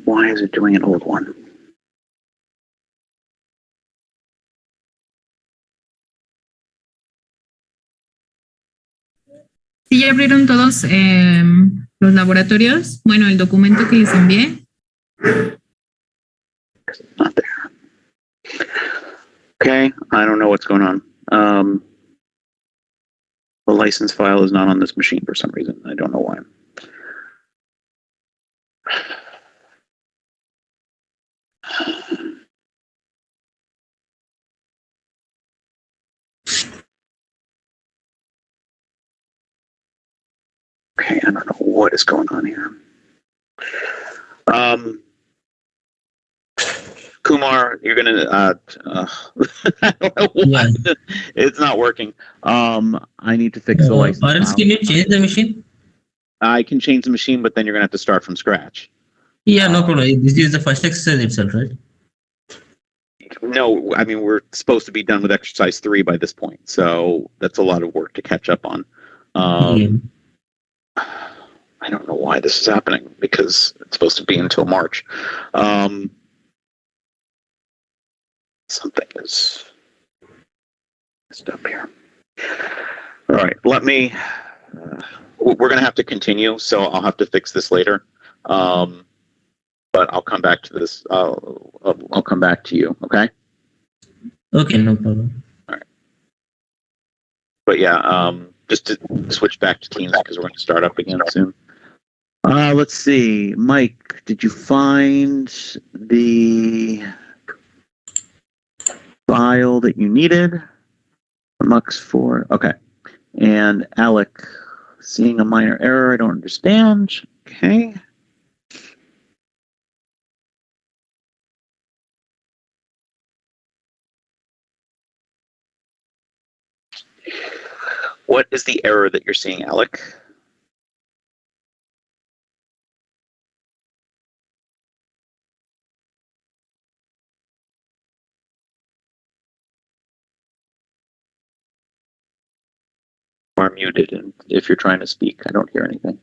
Why is it doing an old one? Sí, ya abrieron todos los laboratorios. Bueno, el documento que les envié. Not there. Okay, I don't know what's going on. The license file is not on this machine for some reason. I don't know why. Okay, I don't know what is going on here. Kumar, you're gonna. I don't know why. Yeah. It's not working. I need to fix the license Or else file. can you change the machine? I can change the machine, but then you're gonna have to start from scratch. Yeah, no problem. This is the first exercise itself, right? No, I mean we're supposed to be done with exercise 3 by this point, so that's a lot of work to catch up on. I don't know why this is happening because it's supposed to be until March. Something is messed up here. right, let me. We're going to have to continue, so I'll have to fix this later. But I'll come back to this. I'll come back to you. Okay. Okay, no problem. But yeah, just to switch back to Teams because we're going to start up again soon. Let's see, Mike, did you find the file that you needed? Mux4. Okay. And Alec, seeing a minor error, I don't understand. Okay. What is the error that you're seeing, Alec? You are muted, and if you're trying to speak, I don't hear anything.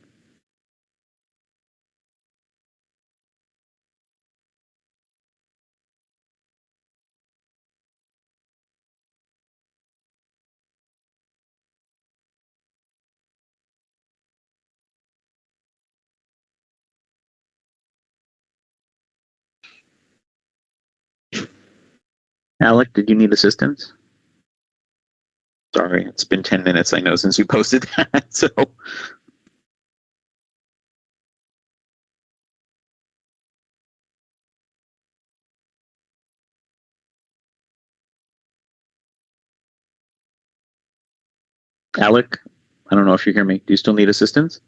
Alec, did you need assistance? Sorry, it's been 10 minutes, I know, since you posted that, so. Alec, I don't know if you hear me. Do you still need assistance?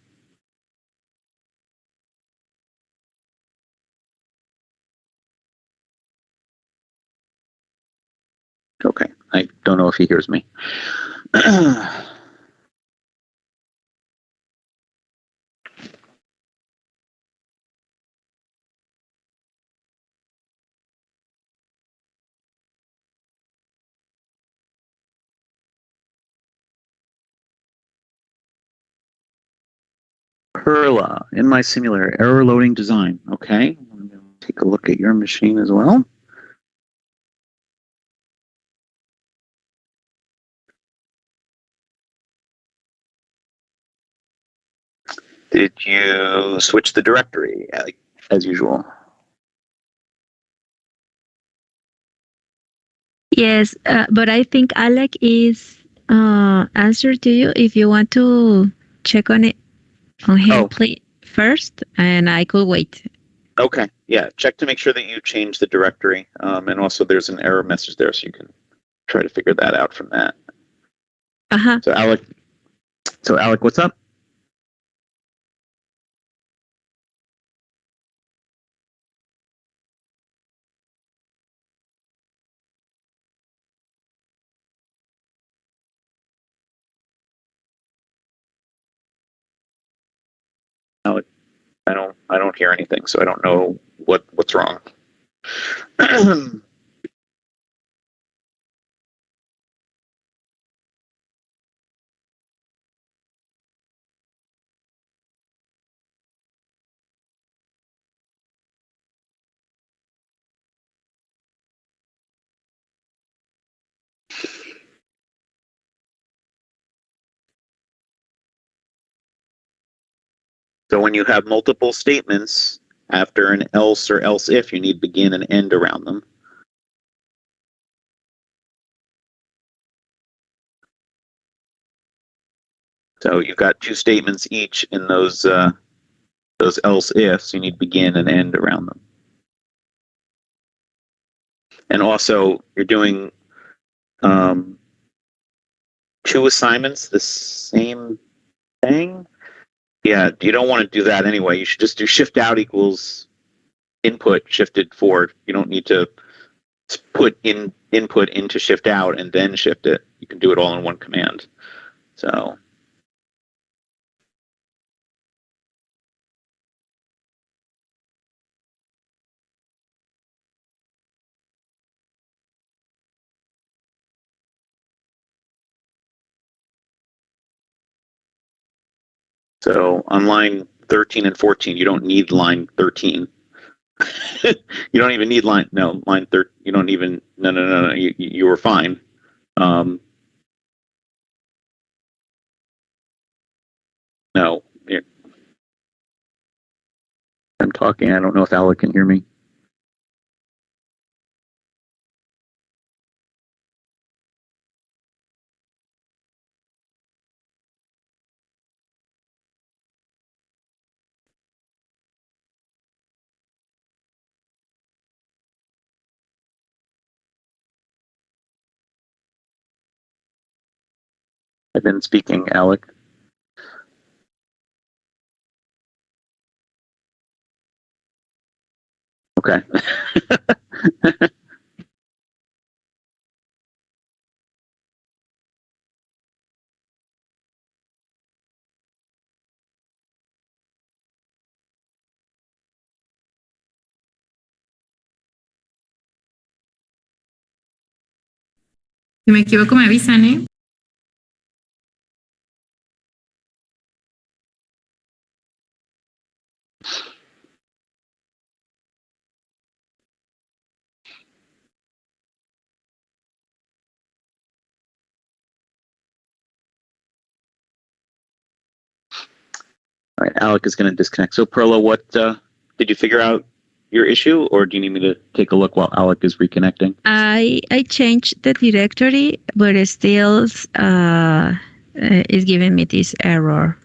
Okay, I don't know if he hears me. Perla, in my simulator, error loading design. Okay, I'm going to take a look at your machine as well. Did you switch the directory as usual? Yes, but I think Alec is answer to you if you want to check on it on him first, and I could wait. Okay, yeah, check to make sure that you change the directory. And also there's an error message there, so you can try to figure that out from that. Uh-huh. So Alec, what's up? Alec, I don't hear anything, so I don't know what's wrong. So when you have multiple statements after an else or else if, you need begin and end around them. So you've got two statements each in those else ifs. You need begin and end around them. And also, you're doing two assignments, the same thing. Yeah, you don't want to do that anyway. You should just do shift out equals input shifted forward. You don't need to put in input into shift out and then shift it. You can do it all in one command. So on line 13 and 14, you don't need line 13. You don't even need line 13. You don't even no. You were fine. No. I'm talking. I don't know if Alec can hear me. I've been speaking, Alec. Okay. Si me equivoco, me avisan, ¿eh? All right, Alec is going to disconnect. So, Perla, what did you figure out your issue, or do you need me to take a look while Alec is reconnecting? I changed the directory, but it still is giving me this error.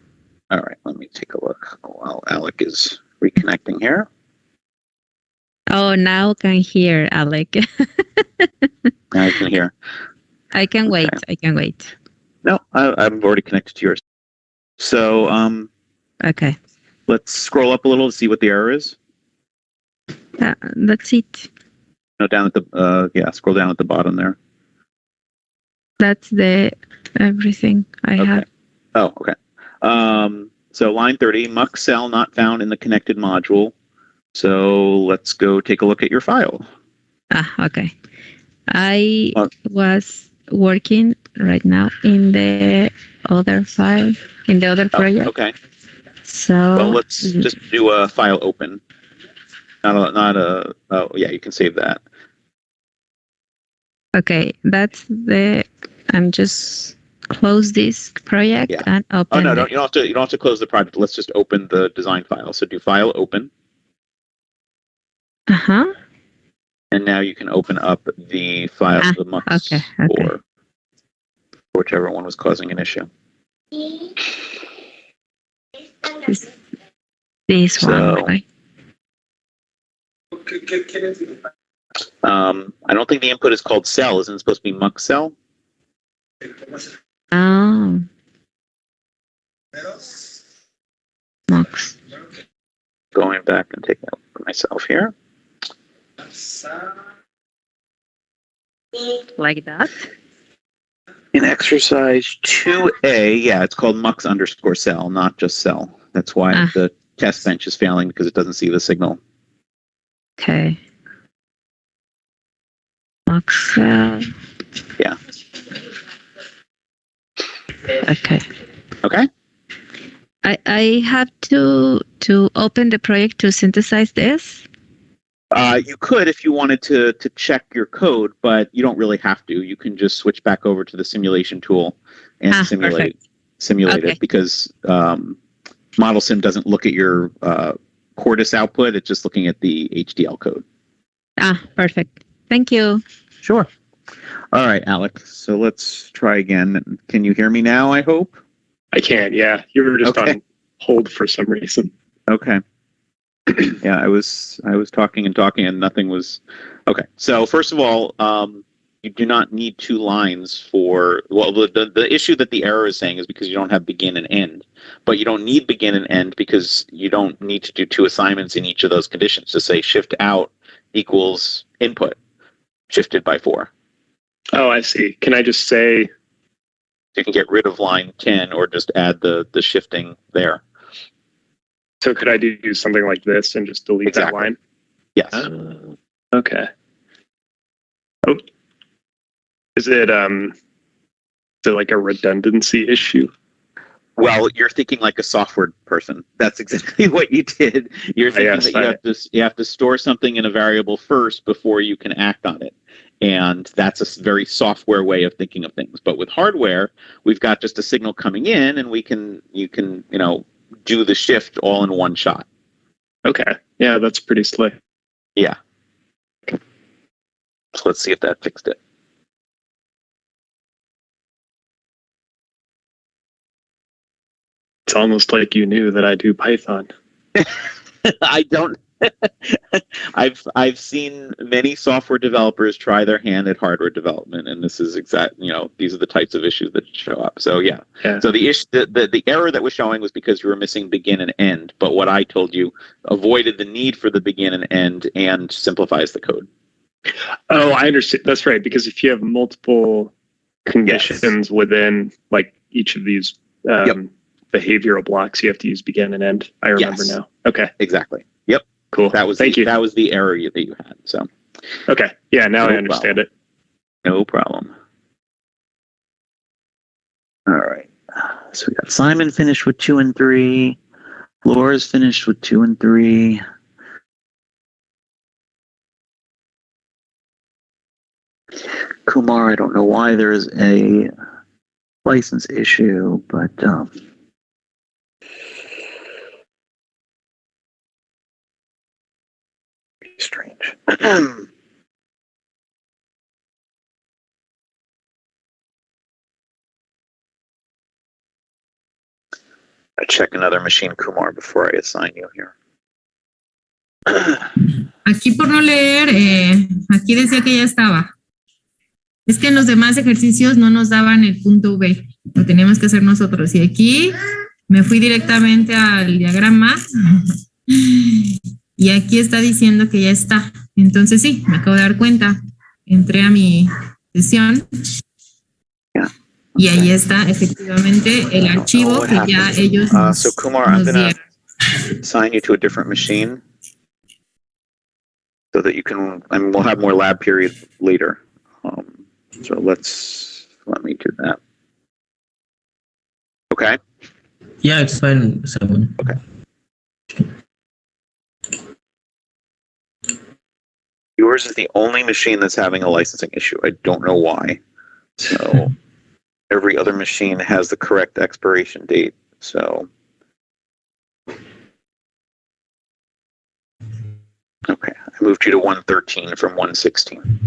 All right, let me take a look while Alec is reconnecting here. Oh, now I can hear, Alec. Now I can hear. I can wait. I can wait. No, I'm already connected to yours. So, Okay. let's scroll up a little to see what the error is. That's it. No, down at the scroll down at the bottom there. That's the everything I have. Oh, okay. So line 30, Mux cell not found in the connected module. So let's go take a look at your file. Okay. I was working right now in the other file, in the other project. Okay. So Well, let's just do a file open. Oh, yeah, you can save that. Okay, that's the. I'm just close this project and open. Oh no, you don't have to close the project. Let's just open the design file. So do file open. And now you can open up the file, the Mux, or whichever one was causing an issue. This one, right? I don't think the input is called cell. Isn't it supposed to be Mux cell? Oh. Mux. Going back and taking a look for myself here. Like that? In exercise 2A, yeah, it's called Mux underscore cell, not just cell. That's why the test bench is failing, because it doesn't see the signal. Okay. Mux cell. Yeah. Okay. Okay. I have to open the project to synthesize this. You could if you wanted to check your code, but you don't really have to. You can just switch back over to the simulation tool and simulate it, because Model Sim doesn't look at your Cordis output. It's just looking at the HDL code. Perfect. Thank you. Sure. All right, Alex. So let's try again. Can you hear me now, I hope? I can, yeah. You were just on hold for some reason. Okay. Yeah, I was talking and nothing was okay. So first of all, you do not need two lines for the issue that the error is saying is because you don't have begin and end, but you don't need begin and end because you don't need to do two assignments in each of those conditions to say shift out equals input shifted by 4. Oh, I see. Can I just say you can get rid of line 10 or just add the shifting there? So could I do something like this and just delete that line? Yes. Okay. Oh, is it like a redundancy issue? Well, you're thinking like a software person. That's exactly what you did. You're thinking Yes, that you have to store something in a variable first before you can act on it. And that's a very software way of thinking of things. But with hardware, we've got just a signal coming in, and you can do the shift all in one shot. Okay. Yeah, that's pretty slick. Yeah. So let's see if that fixed it. It's almost like you knew that I do Python. I don't. I've seen many software developers try their hand at hardware development, and this is these are the types of issues that show up. So yeah. So the error that was showing was because you were missing begin and end, but what I told you avoided the need for the begin and end and simplifies the code. Oh, I understand. That's right. Because if you have multiple conditions within like each of these behavioral blocks, you have to use begin and end. I remember now. Okay. Exactly. Yep. Cool. Thank you. That was the error that you had. So. Okay. Yeah. Now I understand it. No problem. All right. So we got Simon finished with 2 and 3. Laura's finished with 2 and 3. Kumar, I don't know why there is a license issue, but strange. I check another machine, Kumar, before I assign you here. Aquí por no leer, aquí decía que ya estaba. Es que en los demás ejercicios no nos daban el punto V, lo teníamos que hacer nosotros. Y aquí me fui directamente al diagrama y aquí está diciendo que ya está. Entonces sí, me acabo de dar cuenta. Entré a mi sesión y ahí está efectivamente el archivo que ya ellos nos, so Kumar, I'm going to assign you to a different machine so that you can, we'll have more lab period later. So let me do that. Okay. Yeah, it's fine, Simon. Okay. Yours is the only machine that's having a licensing issue. I don't know why. So every other machine has the correct expiration date. So okay, I moved you to 113 from 116.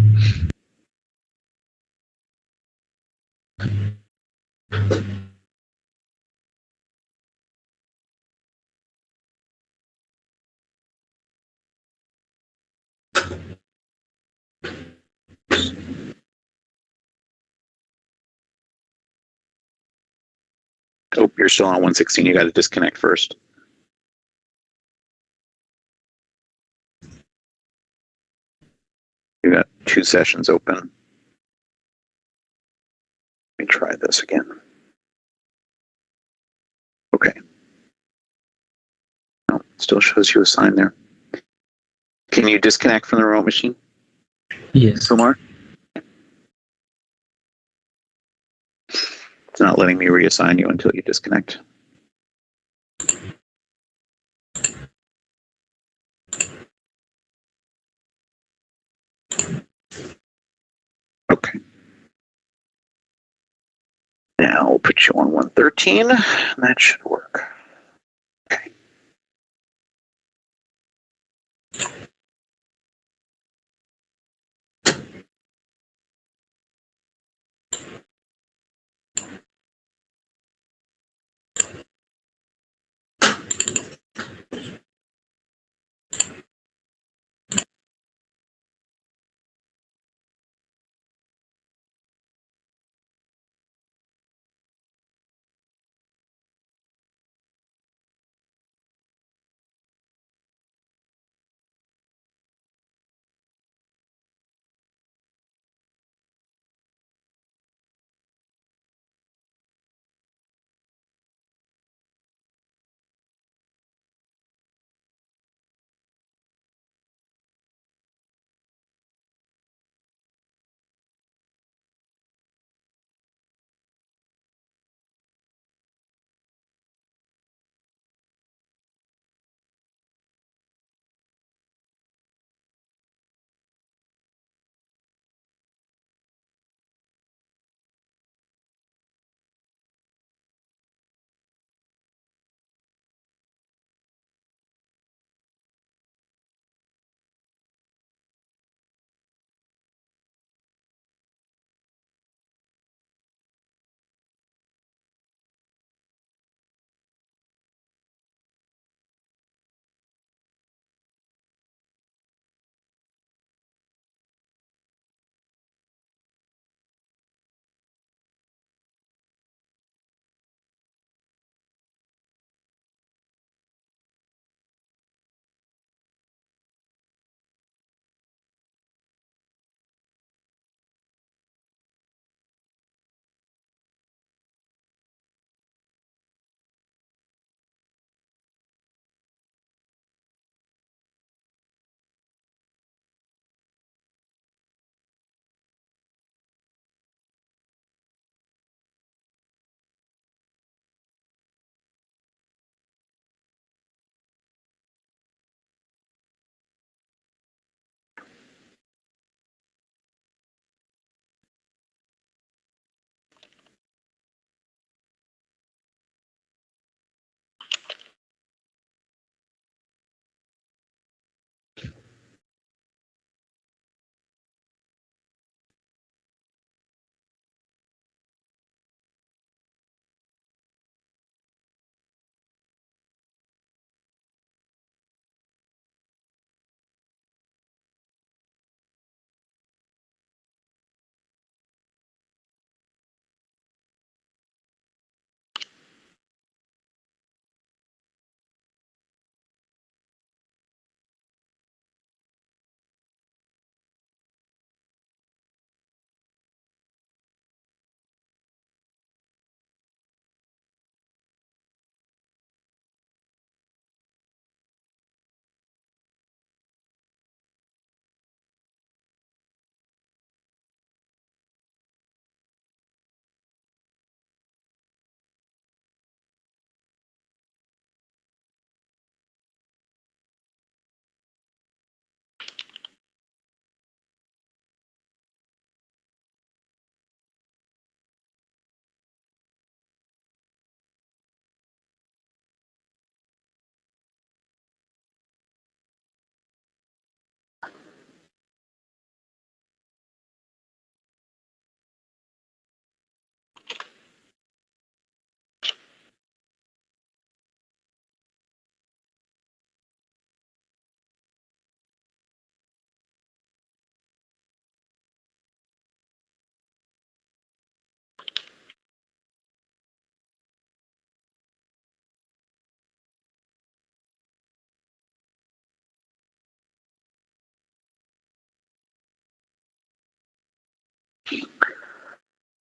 Oh, you're still on 116. You got to disconnect first. You got 2 sessions open. Let me try this again. Okay. No, it still shows you a sign there. Can you disconnect from the remote machine? Yes. Kumar? It's not letting me reassign you until you disconnect. Okay. Now we'll put you on 113. That should work. Okay.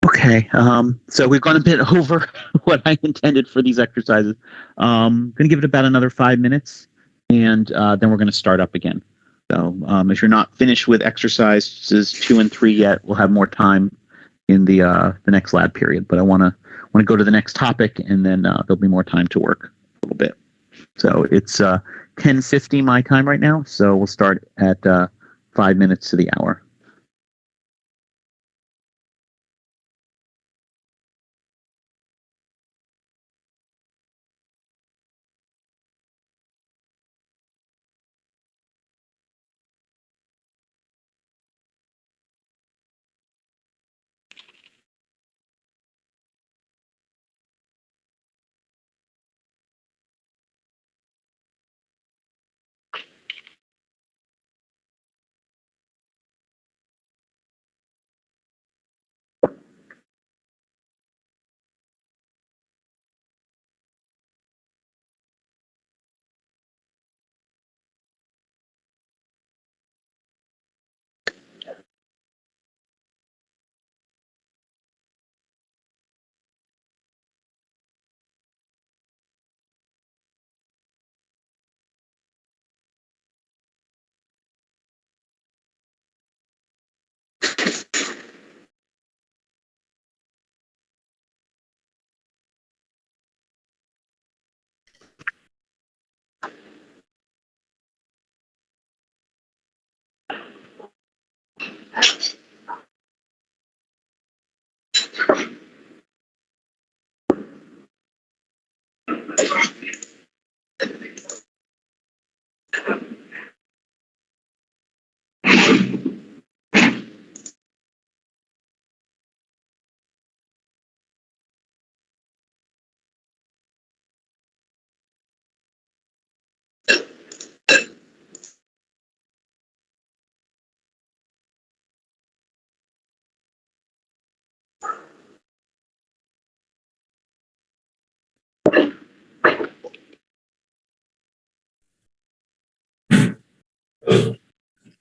Okay, so we've gone a bit over what I intended for these exercises. Going to give it about another 5 minutes, and then we're going to start up again. So if you're not finished with exercises 2 and 3 yet, we'll have more time in the next lab period. But I want to go to the next topic, and then there'll be more time to work a little bit. So it's 10:50 my time right now. So we'll start at 5 minutes to the hour.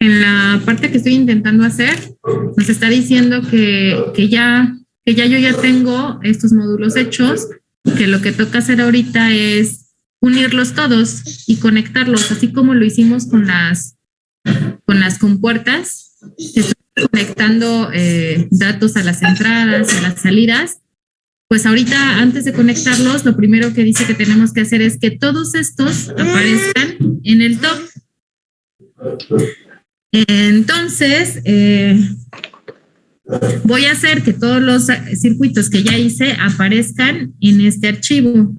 En la parte que estoy intentando hacer, nos está diciendo que ya yo ya tengo estos módulos hechos, que lo que toca hacer ahorita es unirlos todos y conectarlos, así como lo hicimos con las compuertas. Estoy conectando datos a las entradas y a las salidas. Pues ahorita, antes de conectarlos, lo primero que dice que tenemos que hacer es que todos estos aparezcan en el top. Entonces, voy a hacer que todos los circuitos que ya hice aparezcan en este archivo.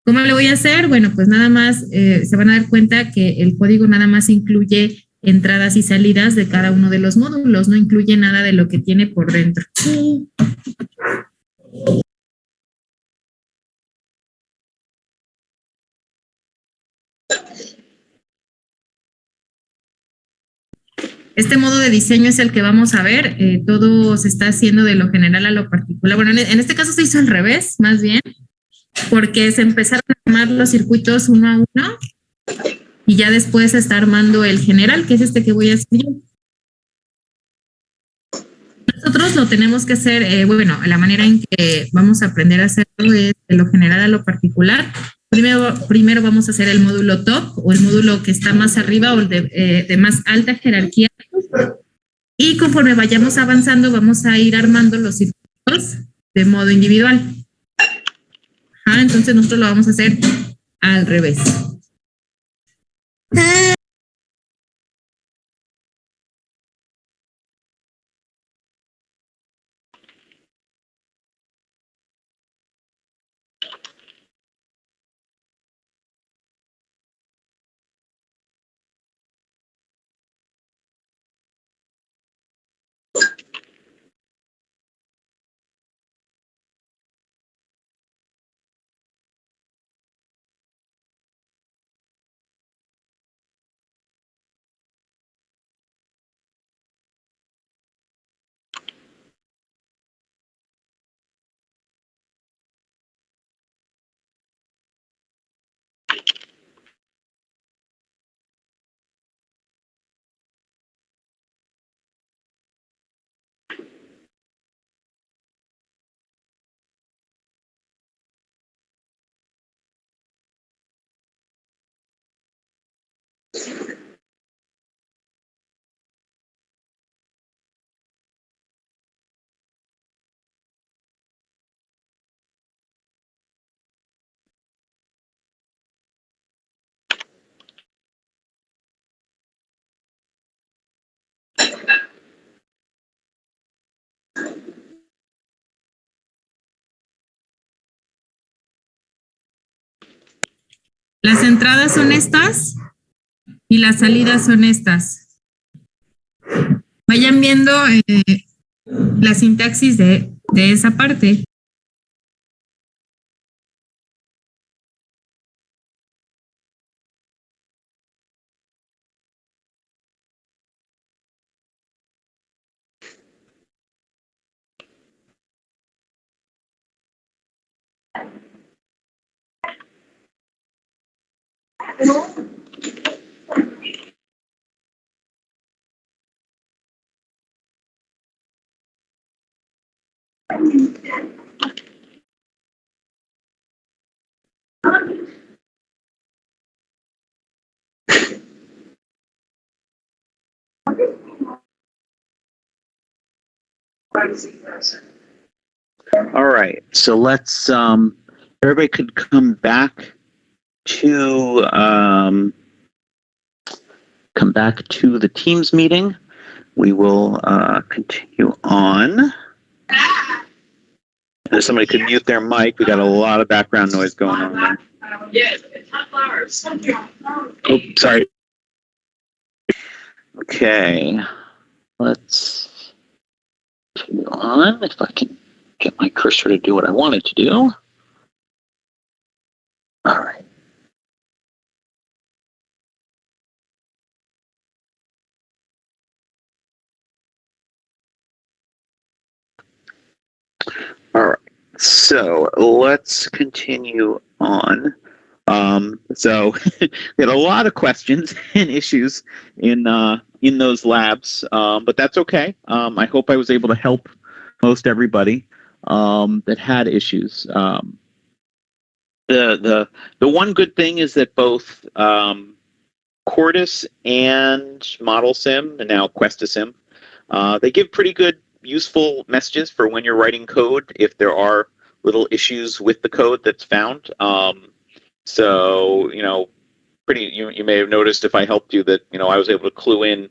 ¿Cómo lo voy a hacer? Bueno, pues nada más se van a dar cuenta que el código nada más incluye entradas y salidas de cada uno de los módulos, no incluye nada de lo que tiene por dentro. Este modo de diseño es el que vamos a ver. Todo se está haciendo de lo general a lo particular. Bueno, en este caso se hizo al revés, más bien, porque se empezaron a armar los circuitos uno a uno y ya después se está armando el general, que es este que voy a hacer yo. Nosotros lo tenemos que hacer, bueno, la manera en que vamos a aprender a hacerlo es de lo general a lo particular. Primero vamos a hacer el módulo top o el módulo que está más arriba o el de más alta jerarquía. Y conforme vayamos avanzando, vamos a ir armando los circuitos de modo individual. Entonces nosotros lo vamos a hacer al revés. Las entradas son estas y las salidas son estas. Vayan viendo la sintaxis de esa parte. All right, so let's everybody could come back to the Teams meeting. We will continue on. If somebody could mute their mic, we got a lot of background noise going on there. Oh, sorry. Okay, let's continue on. If I can get my cursor to do what I want it to do. All right. All right. So let's continue on. So we had a lot of questions and issues in those labs, but that's okay. I hope I was able to help most everybody that had issues. The one good thing is that both Cordis and ModelSim, and now QuestaSim, they give pretty good, useful messages for when you're writing code if there are little issues with the code that's found. So, you may have noticed if I helped you that, I was able to clue in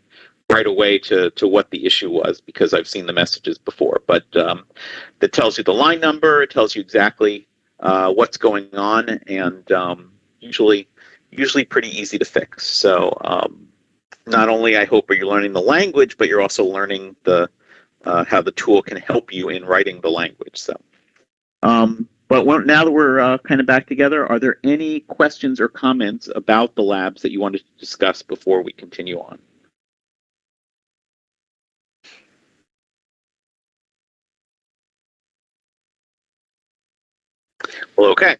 right away to what the issue was because I've seen the messages before. But that tells you the line number, it tells you exactly what's going on, and usually pretty easy to fix. So not only I hope are you learning the language, but you're also learning the how the tool can help you in writing the language. So, but now that we're kind of back together, are there any questions or comments about the labs that you wanted to discuss before we continue on? Well, okay.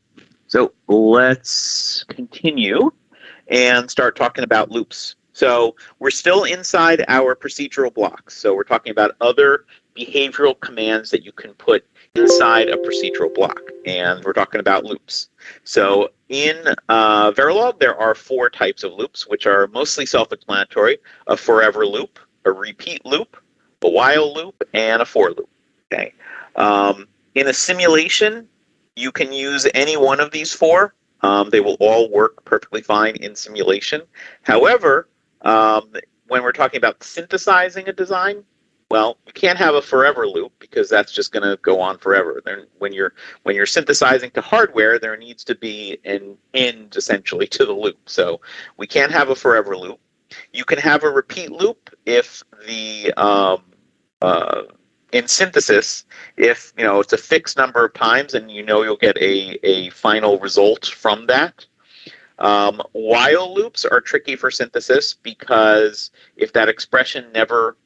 So let's continue and start talking about loops. So we're still inside our procedural blocks. So we're talking about other behavioral commands that you can put inside a procedural block. And we're talking about loops. So in Verilog, there are 4 types of loops, which are mostly self-explanatory: a forever loop, a repeat loop, a while loop, and a for loop. Okay. In a simulation, you can use any one of these 4. They will all work perfectly fine in simulation. However, when we're talking about synthesizing a design, well, you can't have a forever loop because that's just going to go on forever. When you're synthesizing to hardware, there needs to be an end essentially to the loop. So we can't have a forever loop. You can have a repeat loop if the in synthesis, if it's a fixed number of times and you'll get a final result from that. While loops are tricky for synthesis because if that expression never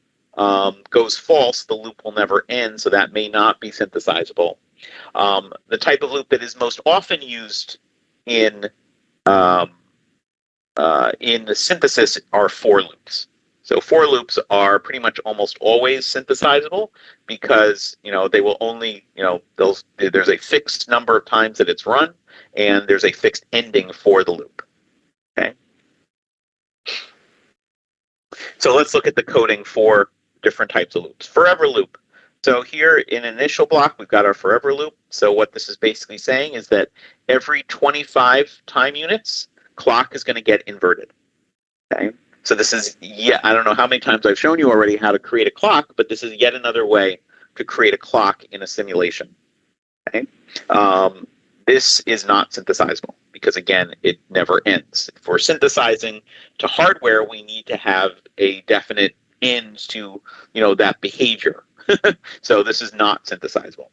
goes false, the loop will never end, so that may not be synthesizable. The type of loop that is most often used in the synthesis are for loops. So for loops are pretty much almost always synthesizable because they will only there's a fixed number of times that it's run and there's a fixed ending for the loop. Okay. So let's look at the coding for different types of loops. Forever loop. So here in initial block we've got our forever loop. So what this is basically saying is that every 25 time units, clock is going to get inverted. Okay. So this is I don't know how many times I've shown you already how to create a clock, but this is yet another way to create a clock in a simulation. Okay. This is not synthesizable because, again, it never ends. If we're synthesizing to hardware, we need to have a definite end to, that behavior. So this is not synthesizable.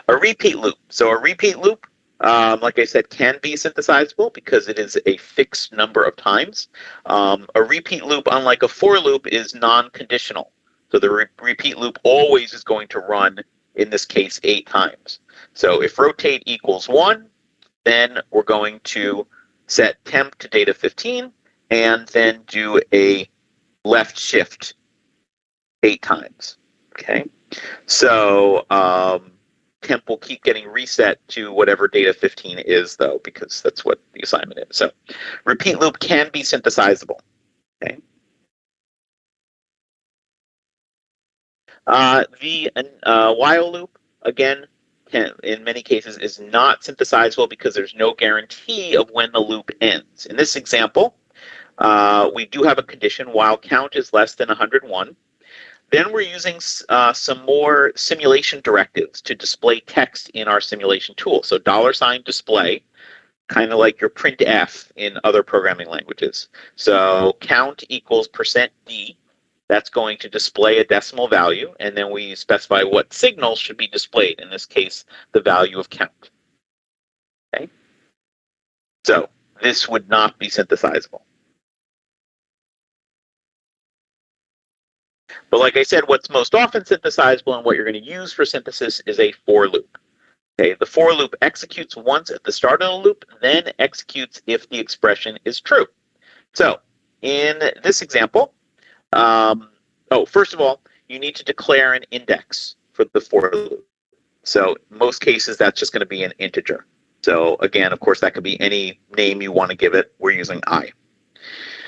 A repeat loop. So a repeat loop, like I said, can be synthesizable because it is a fixed number of times. A repeat loop, unlike a for loop, is non-conditional. So the repeat loop always is going to run, in this case, 8 times. So if rotate equals 1, then we're going to set temp to data 15 and then do a left shift 8 times. Okay, so temp will keep getting reset to whatever data 15 is, though, because that's what the assignment is. So repeat loop can be synthesizable. Okay. The while loop, again, in many cases is not synthesizable because there's no guarantee of when the loop ends. In this example, we do have a condition while count is less than 101. Then we're using some more simulation directives to display text in our simulation tool. So $display, kind of like your printf in other programming languages. So count equals %d. That's going to display a decimal value, and then we specify what signal should be displayed, in this case, the value of count. Okay? So this would not be synthesizable. But like I said, what's most often synthesizable and what you're going to use for synthesis is a for loop. Okay, the for loop executes once at the start of the loop, then executes if the expression is true. So in this example, first of all, you need to declare an index for the for loop. So in most cases, that's just going to be an integer. So again, of course, that could be any name you want to give it. We're using I.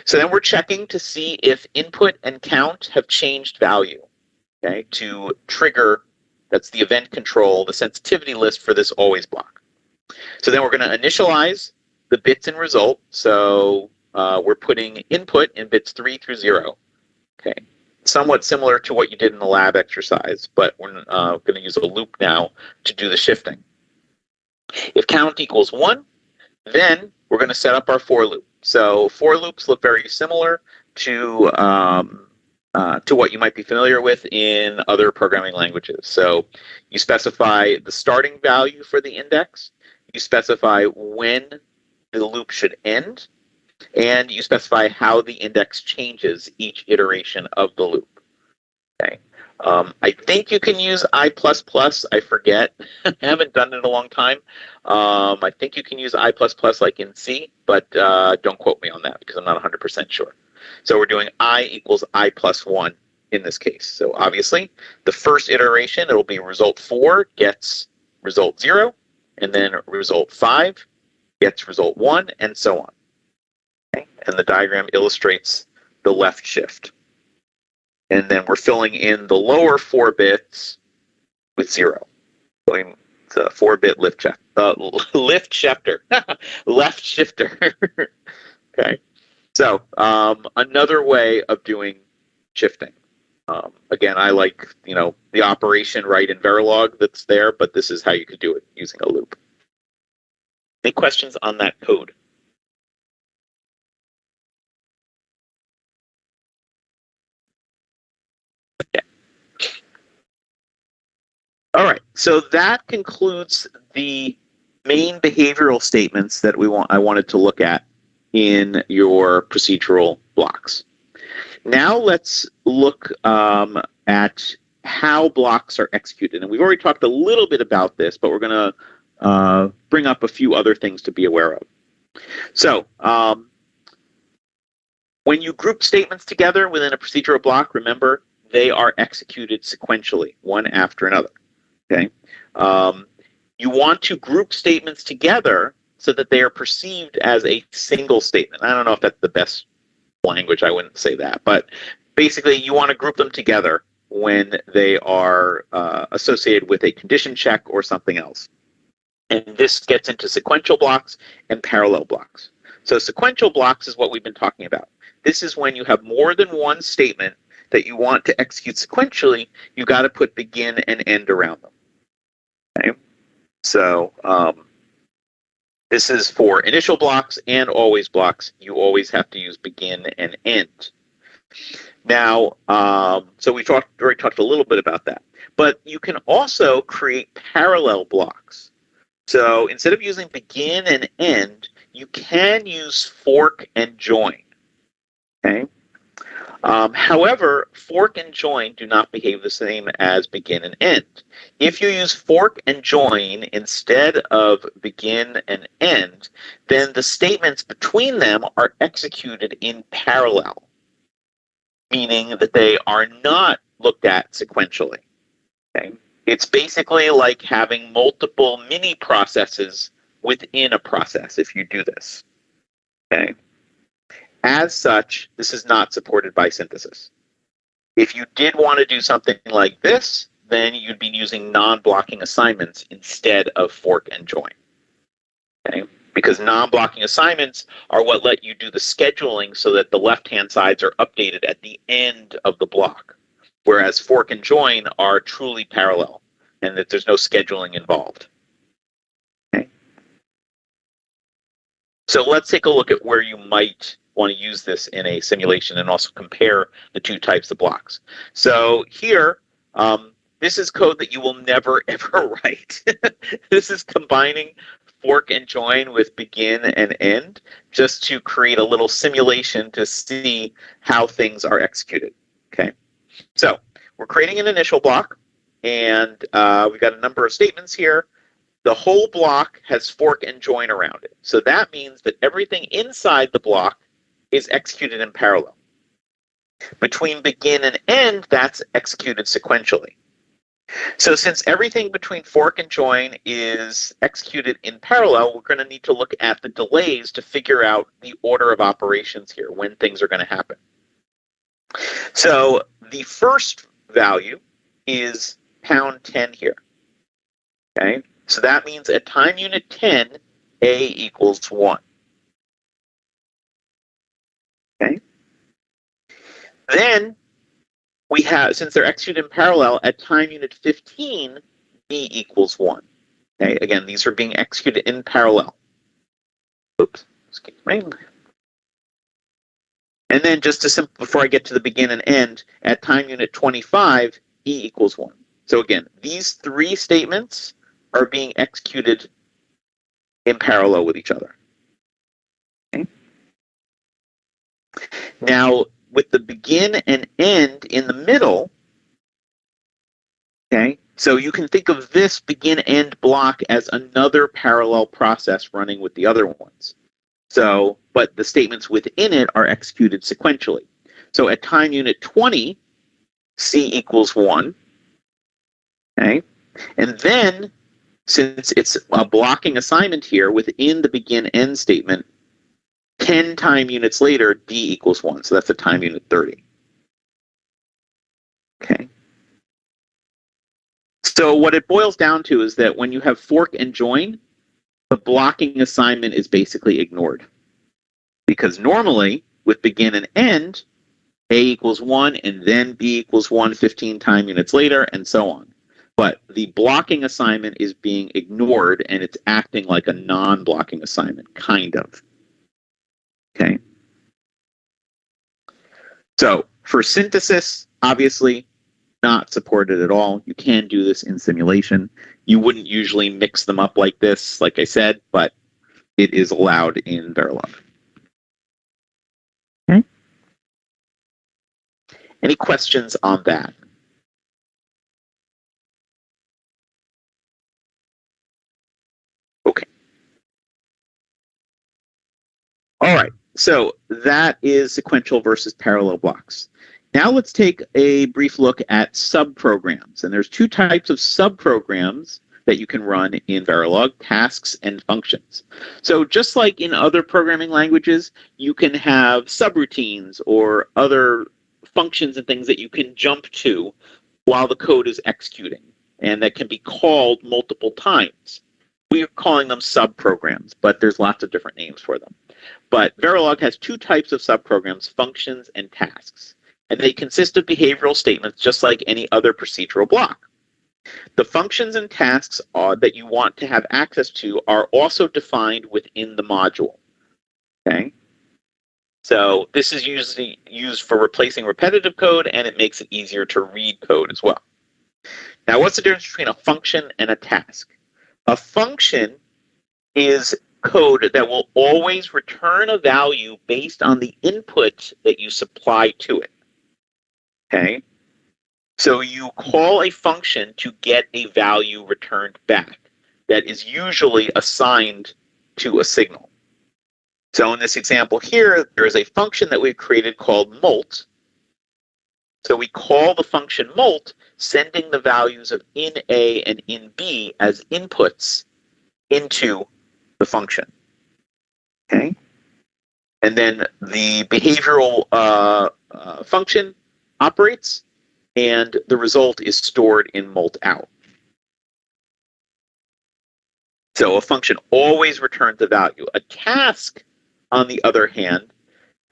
So then we're checking to see if input and count have changed value, okay, to trigger, that's the event control, the sensitivity list for this always block. So then we're going to initialize the bits in result. So we're putting input in bits 3 through 0. Okay, somewhat similar to what you did in the lab exercise, but we're going to use a loop now to do the shifting. If count equals 1, then we're going to set up our for loop. So for loops look very similar to what you might be familiar with in other programming languages. So you specify the starting value for the index, you specify when the loop should end, and you specify how the index changes each iteration of the loop. Okay. I think you can use I++. I forget. I haven't done it in a long time. I think you can use I++ like in C, but don't quote me on that because I'm not 100% sure. So we're doing I equals I plus 1 in this case. So obviously, the first iteration, it'll be result 4 gets result 0, and then result 5 gets result 1, and so on. Okay? And the diagram illustrates the left shift. And then we're filling in the lower 4 bits with 0. So it's a 4-bit left shifter. Left shifter. Okay. So another way of doing shifting. Again, I like the operation right in Verilog that's there, but this is how you could do it using a loop. Any questions on that code? Okay. All right. So that concludes the main behavioral statements that I wanted to look at in your procedural blocks. Now let's look at how blocks are executed. And we've already talked a little bit about this, but we're going to bring up a few other things to be aware of. So when you group statements together within a procedural block, remember, they are executed sequentially, one after another. Okay. You want to group statements together so that they are perceived as a single statement. I don't know if that's the best language, I wouldn't say that, but basically you want to group them together when they are associated with a condition check or something else. And this gets into sequential blocks and parallel blocks. So sequential blocks is what we've been talking about. This is when you have more than one statement that you want to execute sequentially, you've got to put begin and end around them. Okay? So this is for initial blocks and always blocks. You always have to use begin and end. Now, so we already talked a little bit about that. But you can also create parallel blocks. So instead of using begin and end, you can use fork and join. Okay. However, fork and join do not behave the same as begin and end. If you use fork and join instead of begin and end, then the statements between them are executed in parallel, meaning that they are not looked at sequentially. Okay? It's basically like having multiple mini processes within a process if you do this. Okay? As such, this is not supported by synthesis. If you did want to do something like this, then you'd be using non-blocking assignments instead of fork and join. Okay? Because non-blocking assignments are what let you do the scheduling so that the left-hand sides are updated at the end of the block, whereas fork and join are truly parallel and that there's no scheduling involved. Okay? So let's take a look at where you might want to use this in a simulation and also compare the two types of blocks. So here, this is code that you will never ever write. This is combining fork and join with begin and end just to create a little simulation to see how things are executed. Okay, so we're creating an initial block, and we've got a number of statements here. The whole block has fork and join around it. So that means that everything inside the block is executed in parallel. Between begin and end, that's executed sequentially. So since everything between fork and join is executed in parallel, we're going to need to look at the delays to figure out the order of operations here, when things are going to happen. So the first value is #10 here. Okay? So that means at time unit 10, A equals 1. Okay? Then we have, since they're executed in parallel, at time unit 15, B equals 1. Okay? Again, these are being executed in parallel. Oops, excuse me. And then just to before I get to the begin and end, at time unit 25, E equals 1. So again, these three statements are being executed in parallel with each other. Okay? Now, with the begin and end in the middle, okay, so you can think of this begin-end block as another parallel process running with the other ones. So, but the statements within it are executed sequentially. So at time unit 20, C equals 1. Okay, and then since it's a blocking assignment here within the begin-end statement, 10 time units later, D equals 1. So that's a time unit 30. Okay. So what it boils down to is that when you have fork and join, the blocking assignment is basically ignored. Because normally, with begin and end, A equals 1, and then B equals 1 15 time units later, and so on. But the blocking assignment is being ignored, and it's acting like a non-blocking assignment, kind of. Okay. So for synthesis, obviously not supported at all. You can do this in simulation. You wouldn't usually mix them up like this, like I said, but it is allowed in Verilog. Okay. Any questions on that? Okay. All right. So that is sequential versus parallel blocks. Now let's take a brief look at subprograms. And there's two types of subprograms that you can run in Verilog, tasks and functions. So just like in other programming languages, you can have subroutines or other functions and things that you can jump to while the code is executing, and that can be called multiple times. We are calling them subprograms, but there's lots of different names for them. But Verilog has two types of subprograms, functions and tasks. And they consist of behavioral statements just like any other procedural block. The functions and tasks that you want to have access to are also defined within the module. Okay? So this is usually used for replacing repetitive code, and it makes it easier to read code as well. Now, what's the difference between a function and a task? A function is code that will always return a value based on the input that you supply to it. Okay? So you call a function to get a value returned back that is usually assigned to a signal. So in this example here, there is a function that we've created called molt. So we call the function molt, sending the values of in A and in B as inputs into the function. Okay? And then the behavioral function operates, and the result is stored in molt out. So a function always returns a value. A task, on the other hand,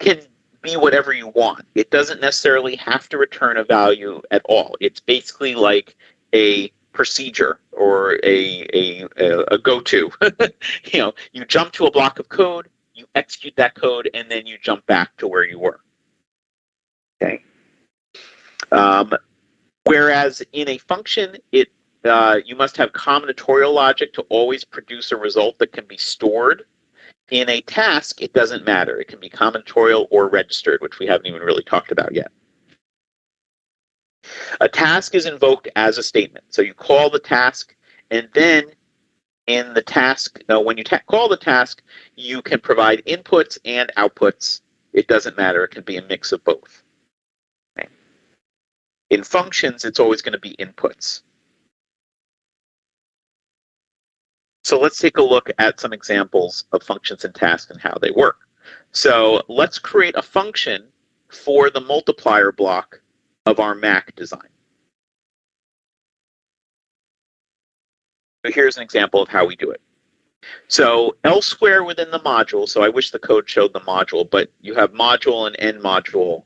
can be whatever you want. It doesn't necessarily have to return a value at all. It's basically like a procedure or a go-to. You jump to a block of code, you execute that code, and then you jump back to where you were. Okay. Whereas in a function, you must have combinatorial logic to always produce a result that can be stored. In a task, it doesn't matter. It can be combinatorial or registered, which we haven't even really talked about yet. A task is invoked as a statement. So you call the task, and then in the task, when you call the task, you can provide inputs and outputs. It doesn't matter. It can be a mix of both. Okay. In functions, it's always going to be inputs. So let's take a look at some examples of functions and tasks and how they work. So let's create a function for the multiplier block of our Mac design. So here's an example of how we do it. So elsewhere within the module, so I wish the code showed the module, but you have module and end module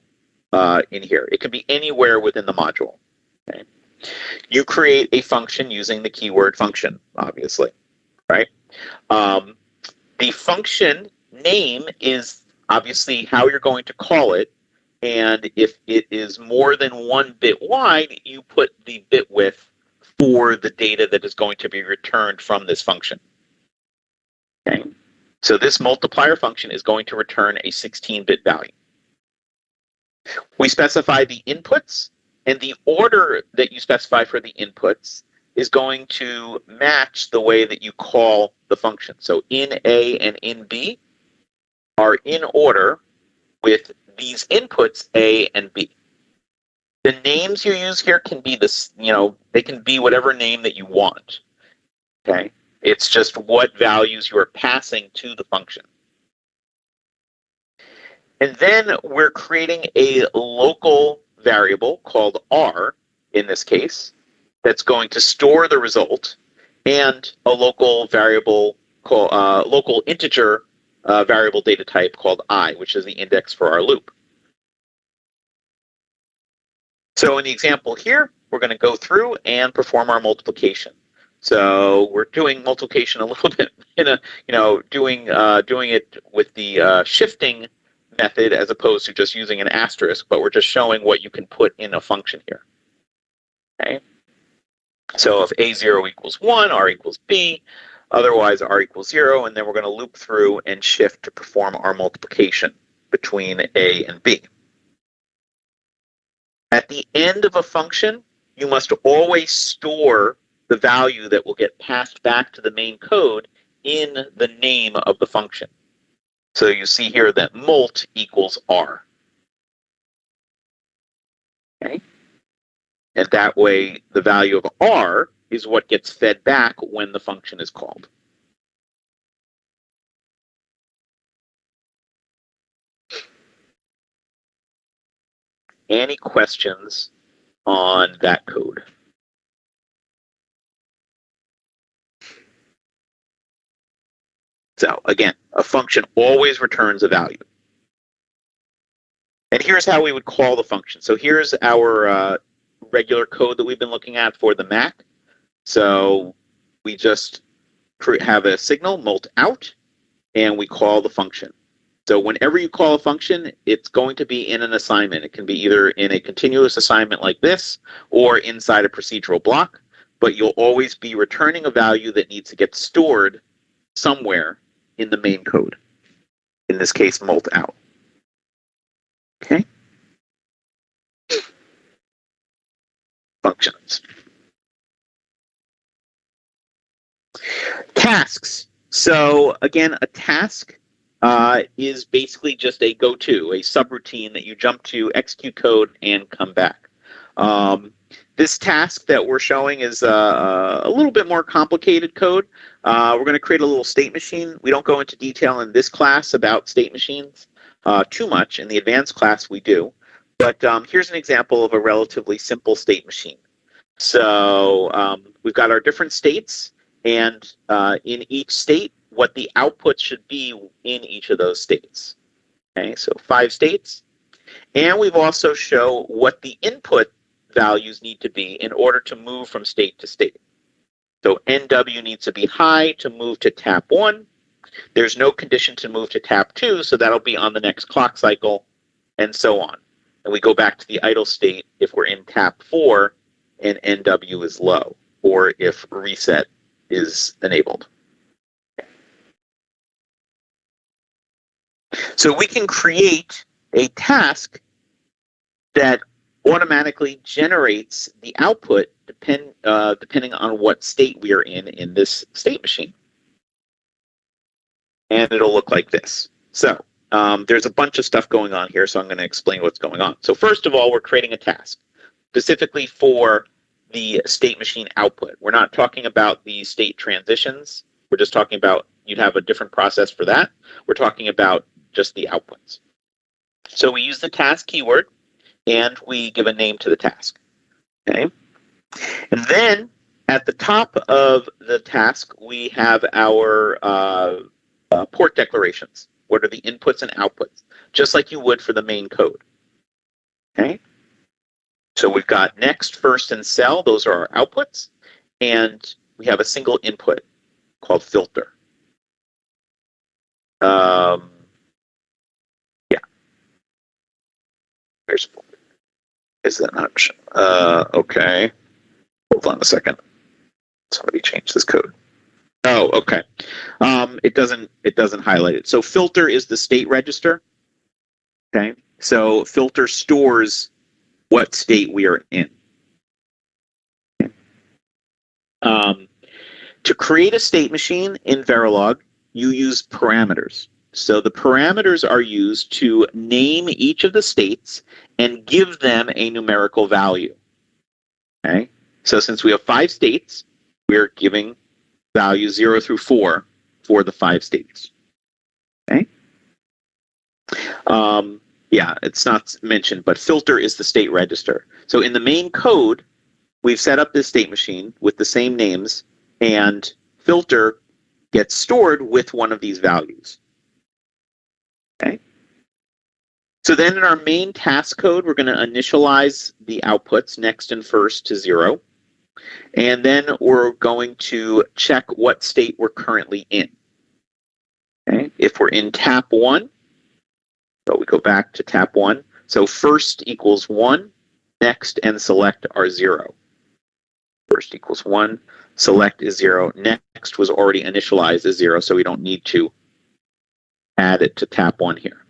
in here. It can be anywhere within the module. Okay? You create a function using the keyword function, obviously. Right? The function name is obviously how you're going to call it, and if it is more than 1 bit wide, you put the bit width for the data that is going to be returned from this function. Okay? So this multiplier function is going to return a 16-bit value. We specify the inputs, and the order that you specify for the inputs is going to match the way that you call the function. So in A and in B are in order with these inputs A and B. The names you use here can be this, they can be whatever name that you want. Okay? It's just what values you are passing to the function. And then we're creating a local variable called R in this case, that's going to store the result, and a local variable called local integer variable data type called I, which is the index for our loop. So in the example here, we're going to go through and perform our multiplication. So we're doing multiplication a little bit doing it with the shifting method as opposed to just using an asterisk, but we're just showing what you can put in a function here. Okay. So if A0 equals 1, R equals B, otherwise R equals 0, and then we're going to loop through and shift to perform our multiplication between A and B. At the end of a function, you must always store the value that will get passed back to the main code in the name of the function. So you see here that molt equals R. Okay? And that way, the value of R is what gets fed back when the function is called. Any questions on that code? So again, a function always returns a value. And here's how we would call the function. So here's our regular code that we've been looking at for the Mac. So we just have a signal molt out, and we call the function. So whenever you call a function, it's going to be in an assignment. It can be either in a continuous assignment like this or inside a procedural block, but you'll always be returning a value that needs to get stored somewhere in the main code. In this case, molt out. Okay. Functions. Tasks. So again, a task is basically just a go-to, a subroutine that you jump to, execute code, and come back. This task that we're showing is a little bit more complicated code. We're going to create a little state machine. We don't go into detail in this class about state machines too much. In the advanced class, we do. But here's an example of a relatively simple state machine. So we've got our different states, and in each state, what the output should be in each of those states. Okay, so 5 states. And we've also shown what the input values need to be in order to move from state to state. So NW needs to be high to move to tap 1. There's no condition to move to tap 2, so that'll be on the next clock cycle, and so on. And we go back to the idle state if we're in tap 4 and NW is low, or if reset is enabled. So we can create a task that automatically generates the output depending on what state we are in this state machine. And it'll look like this. So there's a bunch of stuff going on here, so I'm going to explain what's going on. So first of all, we're creating a task specifically for the state machine output. We're not talking about the state transitions. We're just talking about, you'd have a different process for that. We're talking about just the outputs. So we use the task keyword, and we give a name to the task. Okay. And then at the top of the task, we have our port declarations. What are the inputs and outputs? Just like you would for the main code. Okay. So we've got next, first, and cell. Those are our outputs. And we have a single input called filter. Yeah. Is that not? Okay. Hold on a second. Somebody change this code. Oh, okay. It doesn't highlight it. So filter is the state register. Okay. So filter stores what state we are in. Okay. To create a state machine in Verilog, you use parameters. So the parameters are used to name each of the states and give them a numerical value. Okay. So since we have 5 states, we're giving values 0 through 4 for the 5 states. Okay. Yeah, it's not mentioned, but filter is the state register. So in the main code, we've set up this state machine with the same names, and filter gets stored with one of these values. Okay. So then in our main task code, we're going to initialize the outputs next and first to 0. And then we're going to check what state we're currently in. Okay. If we're in tap 1, so we go back to tap 1. So first equals 1, next and select are 0. First equals 1, select is 0. Next was already initialized as 0, so we don't need to add it to tap 1 here.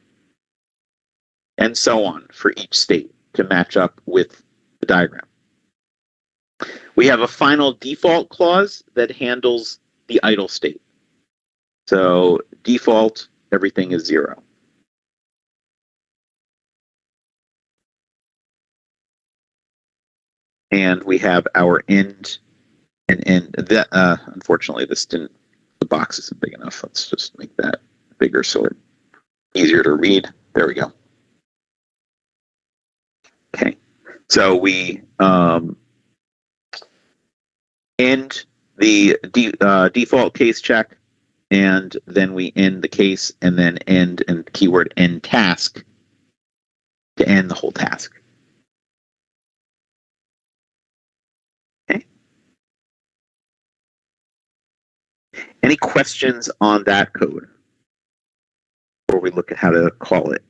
And so on for each state to match up with the diagram. We have a final default clause that handles the idle state. So default, everything is 0. And we have our end and end. That unfortunately, the box isn't big enough. Let's just make that bigger so it's easier to read. There we go. Okay, so we end the default case check, and then we end the case, and then end and keyword end task to end the whole task. Okay. Any questions on that code before we look at how to call it?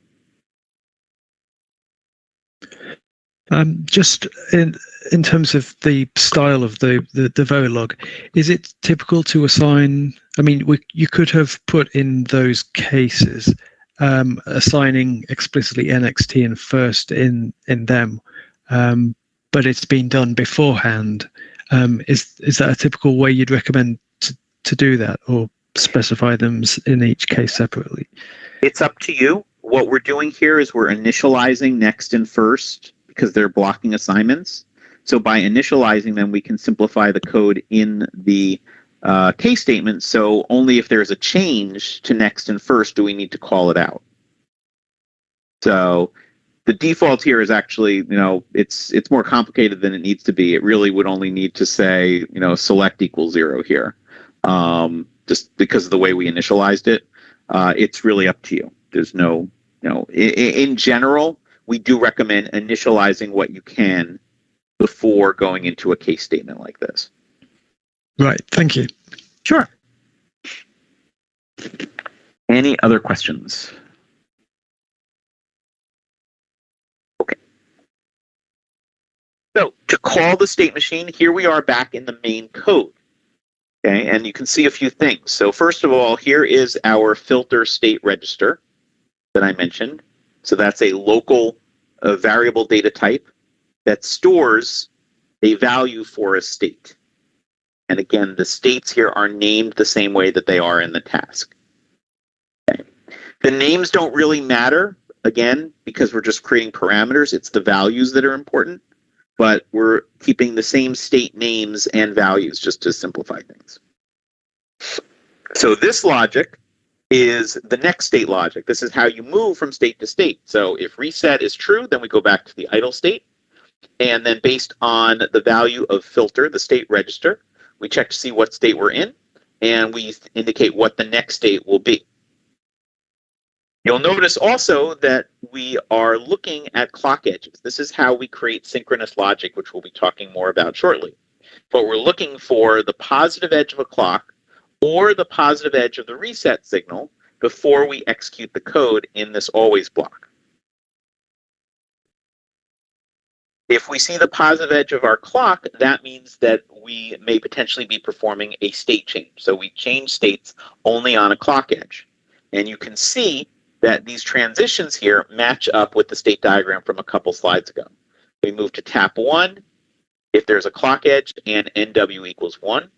Just in terms of the style of the Verilog, is it typical to assign? I mean, you could have put in those cases assigning explicitly NXT and first in them, but it's been done beforehand. Is that a typical way you'd recommend to do that, or specify them in each case separately? It's up to you. What we're doing here is we're initializing next and first because they're blocking assignments. So by initializing them, we can simplify the code in the case statement. So only if there's a change to next and first do we need to call it out. So the default here is actually, it's more complicated than it needs to be. It really would only need to say, select equals 0 here, just because of the way we initialized it. It's really up to you. There's no, in general, we do recommend initializing what you can before going into a case statement like this. Right. Thank you. Sure. Any other questions? Okay. So to call the state machine, here we are back in the main code. Okay, and you can see a few things. So first of all, here is our filter state register that I mentioned. So that's a local variable data type that stores a value for a state. And again, the states here are named the same way that they are in the task. Okay. The names don't really matter, again, because we're just creating parameters. It's the values that are important, but we're keeping the same state names and values just to simplify things. So this logic is the next state logic. This is how you move from state to state. So if reset is true, then we go back to the idle state. And then based on the value of filter, the state register, we check to see what state we're in, and we indicate what the next state will be. You'll notice also that we are looking at clock edges. This is how we create synchronous logic, which we'll be talking more about shortly. But we're looking for the positive edge of a clock or the positive edge of the reset signal before we execute the code in this always block. If we see the positive edge of our clock, that means that we may potentially be performing a state change. So we change states only on a clock edge. And you can see that these transitions here match up with the state diagram from a couple slides ago. We move to tap 1 if there's a clock edge and NW equals 1.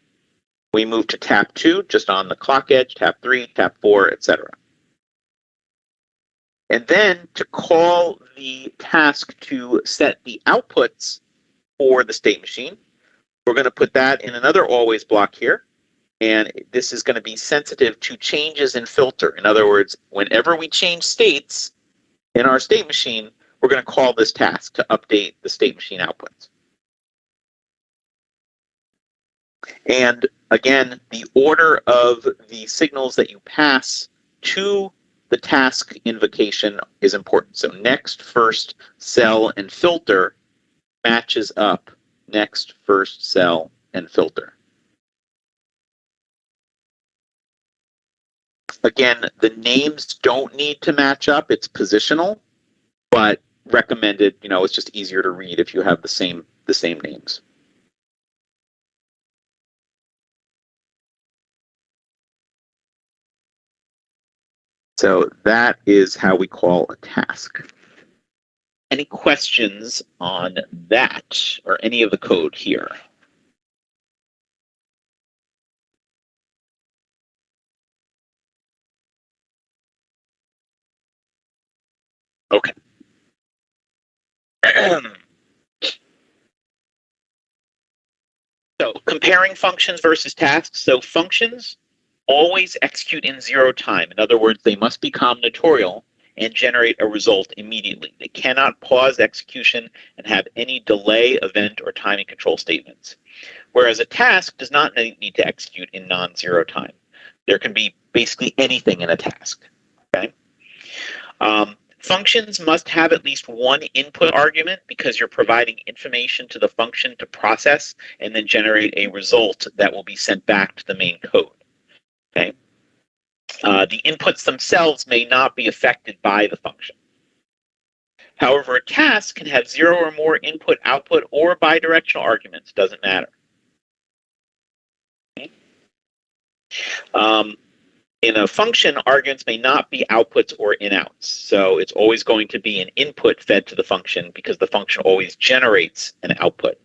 We move to tap 2 just on the clock edge, tap 3, tap 4, etc. And then to call the task to set the outputs for the state machine, we're going to put that in another always block here. And this is going to be sensitive to changes in filter. In other words, whenever we change states in our state machine, we're going to call this task to update the state machine outputs. And again, the order of the signals that you pass to the task invocation is important. So next, first, cell, and filter matches up next, first, cell, and filter. Again, the names don't need to match up. It's positional, but recommended, it's just easier to read if you have the same names. So that is how we call a task. Any questions on that or any of the code here? Okay. So comparing functions versus tasks. So functions always execute in 0 time. In other words, they must be combinatorial and generate a result immediately. They cannot pause execution and have any delay, event, or timing control statements. Whereas a task does not need to execute in non-zero time. There can be basically anything in a task. Okay. Functions must have at least one input argument because you're providing information to the function to process and then generate a result that will be sent back to the main code. Okay. The inputs themselves may not be affected by the function. However, a task can have 0 or more input, output, or bidirectional arguments. Doesn't matter. Okay. In a function, arguments may not be outputs or inouts. So it's always going to be an input fed to the function because the function always generates an output.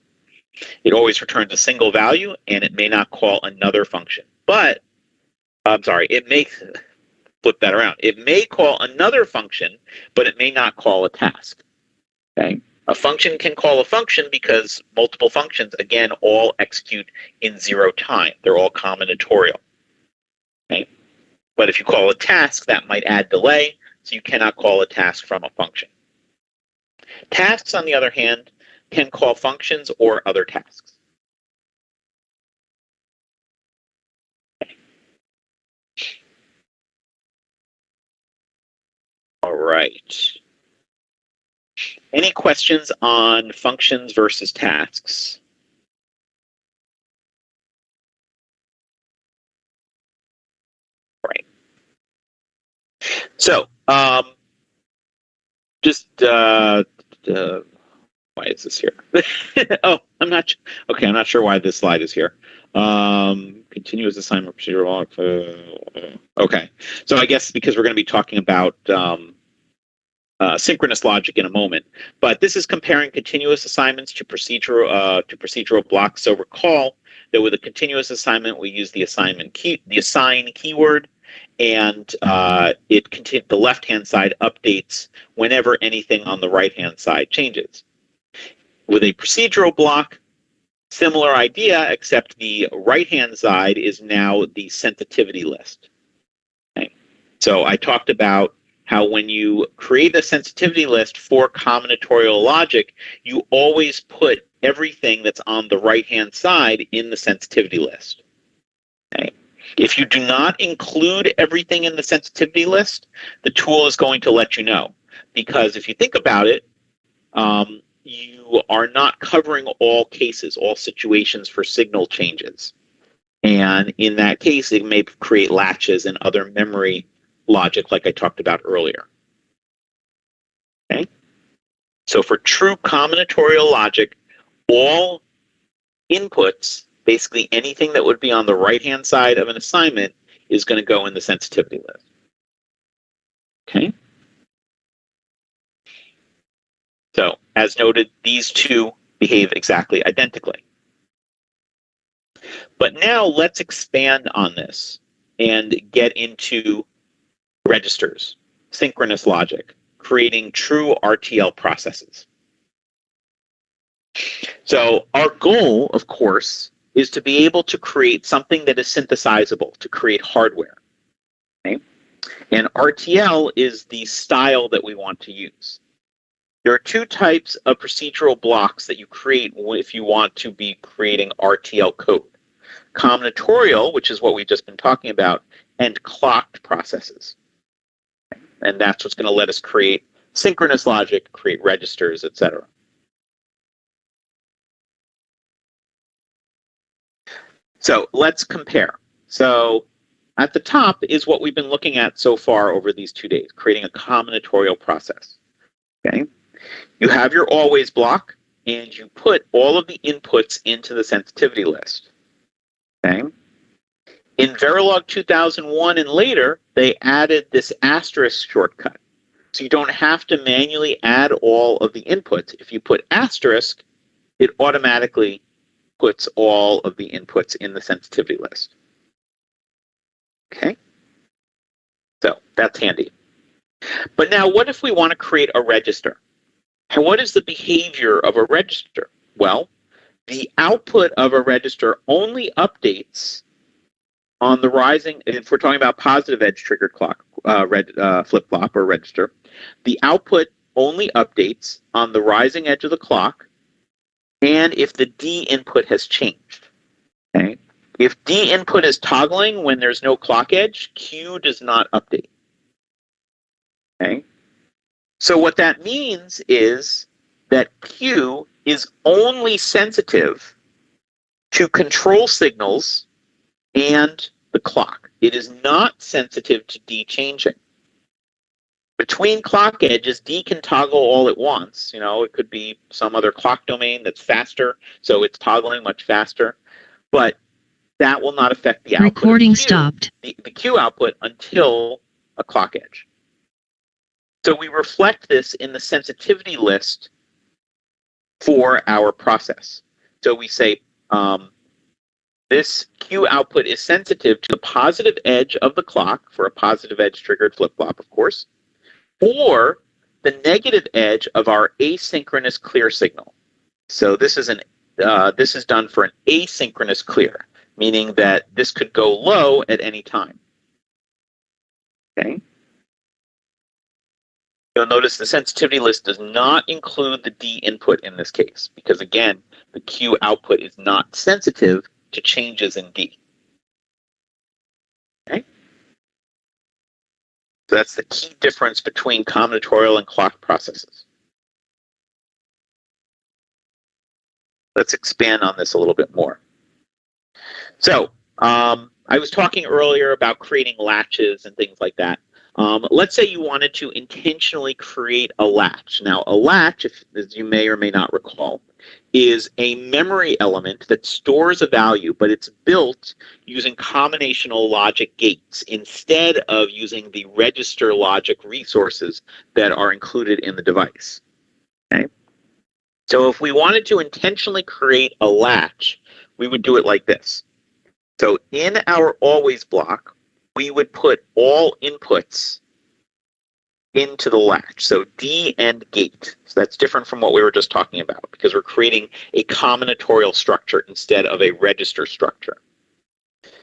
It always returns a single value, and it may not call another function. But, I'm sorry, it may flip that around. It may call another function, but it may not call a task. Okay? A function can call a function because multiple functions, again, all execute in 0 time. They're all combinatorial. Okay? But if you call a task, that might add delay, so you cannot call a task from a function. Tasks, on the other hand, can call functions or other tasks. All right. Any questions on functions versus tasks? Right. So, why is this here? Oh, I'm not sure why this slide is here. Continuous assignment procedural. Okay, so I guess because we're going to be talking about synchronous logic in a moment, but this is comparing continuous assignments to procedural blocks. So recall that with a continuous assignment, we use the assign keyword, and the left-hand side updates whenever anything on the right-hand side changes. With a procedural block, similar idea, except the right-hand side is now the sensitivity list. Okay. So I talked about how when you create a sensitivity list for combinatorial logic, you always put everything that's on the right-hand side in the sensitivity list. Okay. If you do not include everything in the sensitivity list, the tool is going to let you know. Because if you think about it, you are not covering all cases, all situations for signal changes. And in that case, it may create latches and other memory logic like I talked about earlier. Okay? So for true combinatorial logic, all inputs, basically anything that would be on the right-hand side of an assignment, is going to go in the sensitivity list. Okay? So, as noted, these two behave exactly identically. But now let's expand on this and get into registers, synchronous logic, creating true RTL processes. So our goal, of course, is to be able to create something that is synthesizable, to create hardware. Okay? And RTL is the style that we want to use. There are two types of procedural blocks that you create if you want to be creating RTL code. Combinatorial, which is what we've just been talking about, and clocked processes. And that's what's going to let us create synchronous logic, create registers, etc. So let's compare. So at the top is what we've been looking at so far over these 2 days, creating a combinatorial process. Okay? You have your always block, and you put all of the inputs into the sensitivity list. Okay? In Verilog 2001 and later, they added this asterisk shortcut. So you don't have to manually add all of the inputs. If you put asterisk, it automatically puts all of the inputs in the sensitivity list. Okay? So that's handy. But now what if we want to create a register? And what is the behavior of a register? Well, the output of a register only updates on the rising, if we're talking about positive edge triggered clock, flip-flop or register, the output only updates on the rising edge of the clock and if the D input has changed. Okay? If D input is toggling when there's no clock edge, Q does not update. Okay? So what that means is that Q is only sensitive to control signals and the clock. It is not sensitive to D changing. Between clock edges, D can toggle all it wants. You know, it could be some other clock domain that's faster, so it's toggling much faster. But that will not affect the output. Recording stopped. The Q output until a clock edge. So we reflect this in the sensitivity list for our process. So we say this Q output is sensitive to the positive edge of the clock, for a positive edge triggered flip-flop, of course, or the negative edge of our asynchronous clear signal. So this is done for an asynchronous clear, meaning that this could go low at any time. Okay. You'll notice the sensitivity list does not include the D input in this case, because again, the Q output is not sensitive to changes in D. Okay. So that's the key difference between combinatorial and clock processes. Let's expand on this a little bit more. So I was talking earlier about creating latches and things like that. Let's say you wanted to intentionally create a latch. Now, a latch, as you may or may not recall, is a memory element that stores a value, but it's built using combinational logic gates instead of using the register logic resources that are included in the device. Okay? So if we wanted to intentionally create a latch, we would do it like this. So in our always block, we would put all inputs into the latch. So D and gate. So that's different from what we were just talking about, because we're creating a combinatorial structure instead of a register structure.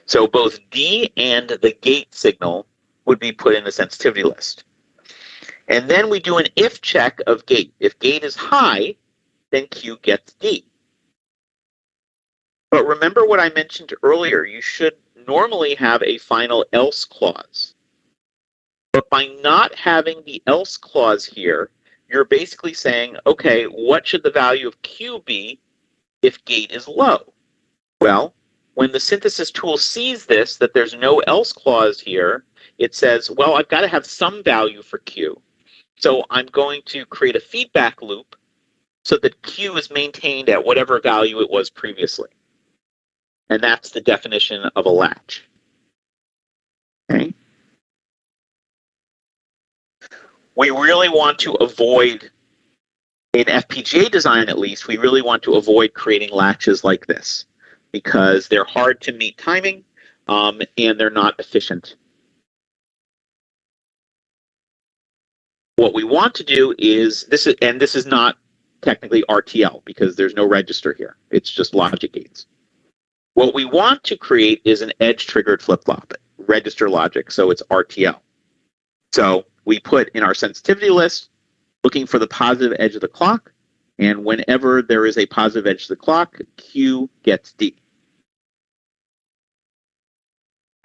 So both D and the gate signal would be put in the sensitivity list. And then we do an if check of gate. If gate is high, then Q gets D. But remember what I mentioned earlier, you should normally have a final else clause. But by not having the else clause here, you're basically saying, okay, what should the value of Q be if gate is low? Well, when the synthesis tool sees this, that there's no else clause here, it says, well, I've got to have some value for Q. So I'm going to create a feedback loop so that Q is maintained at whatever value it was previously. And that's the definition of a latch. Okay. We really want to avoid, in FPGA design at least, we really want to avoid creating latches like this because they're hard to meet timing and they're not efficient. What we want to do is, this is not technically RTL because there's no register here. It's just logic gates. What we want to create is an edge-triggered flip-flop, register logic, so it's RTL. So we put in our sensitivity list, looking for the positive edge of the clock, and whenever there is a positive edge of the clock, Q gets D.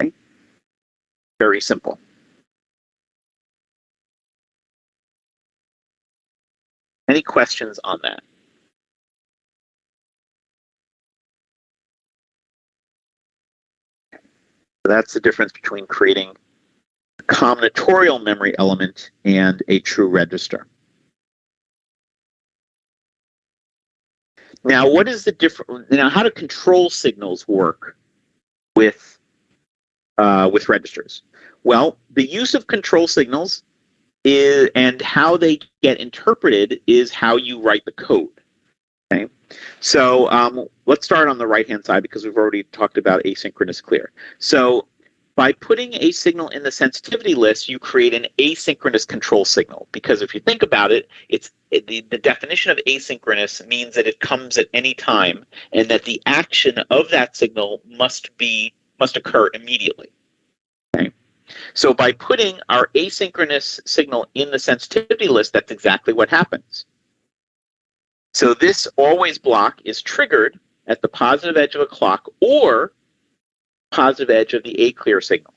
Okay. Very simple. Any questions on that? So that's the difference between creating a combinatorial memory element and a true register. Now, what is the difference? Now, how do control signals work with registers? Well, the use of control signals is, and how they get interpreted is how you write the code. Okay, so let's start on the right-hand side because we've already talked about asynchronous clear. So by putting a signal in the sensitivity list, you create an asynchronous control signal. Because if you think about it, the definition of asynchronous means that it comes at any time and that the action of that signal must occur immediately. Okay. So by putting our asynchronous signal in the sensitivity list, that's exactly what happens. So this always block is triggered at the positive edge of a clock or positive edge of the A clear signal.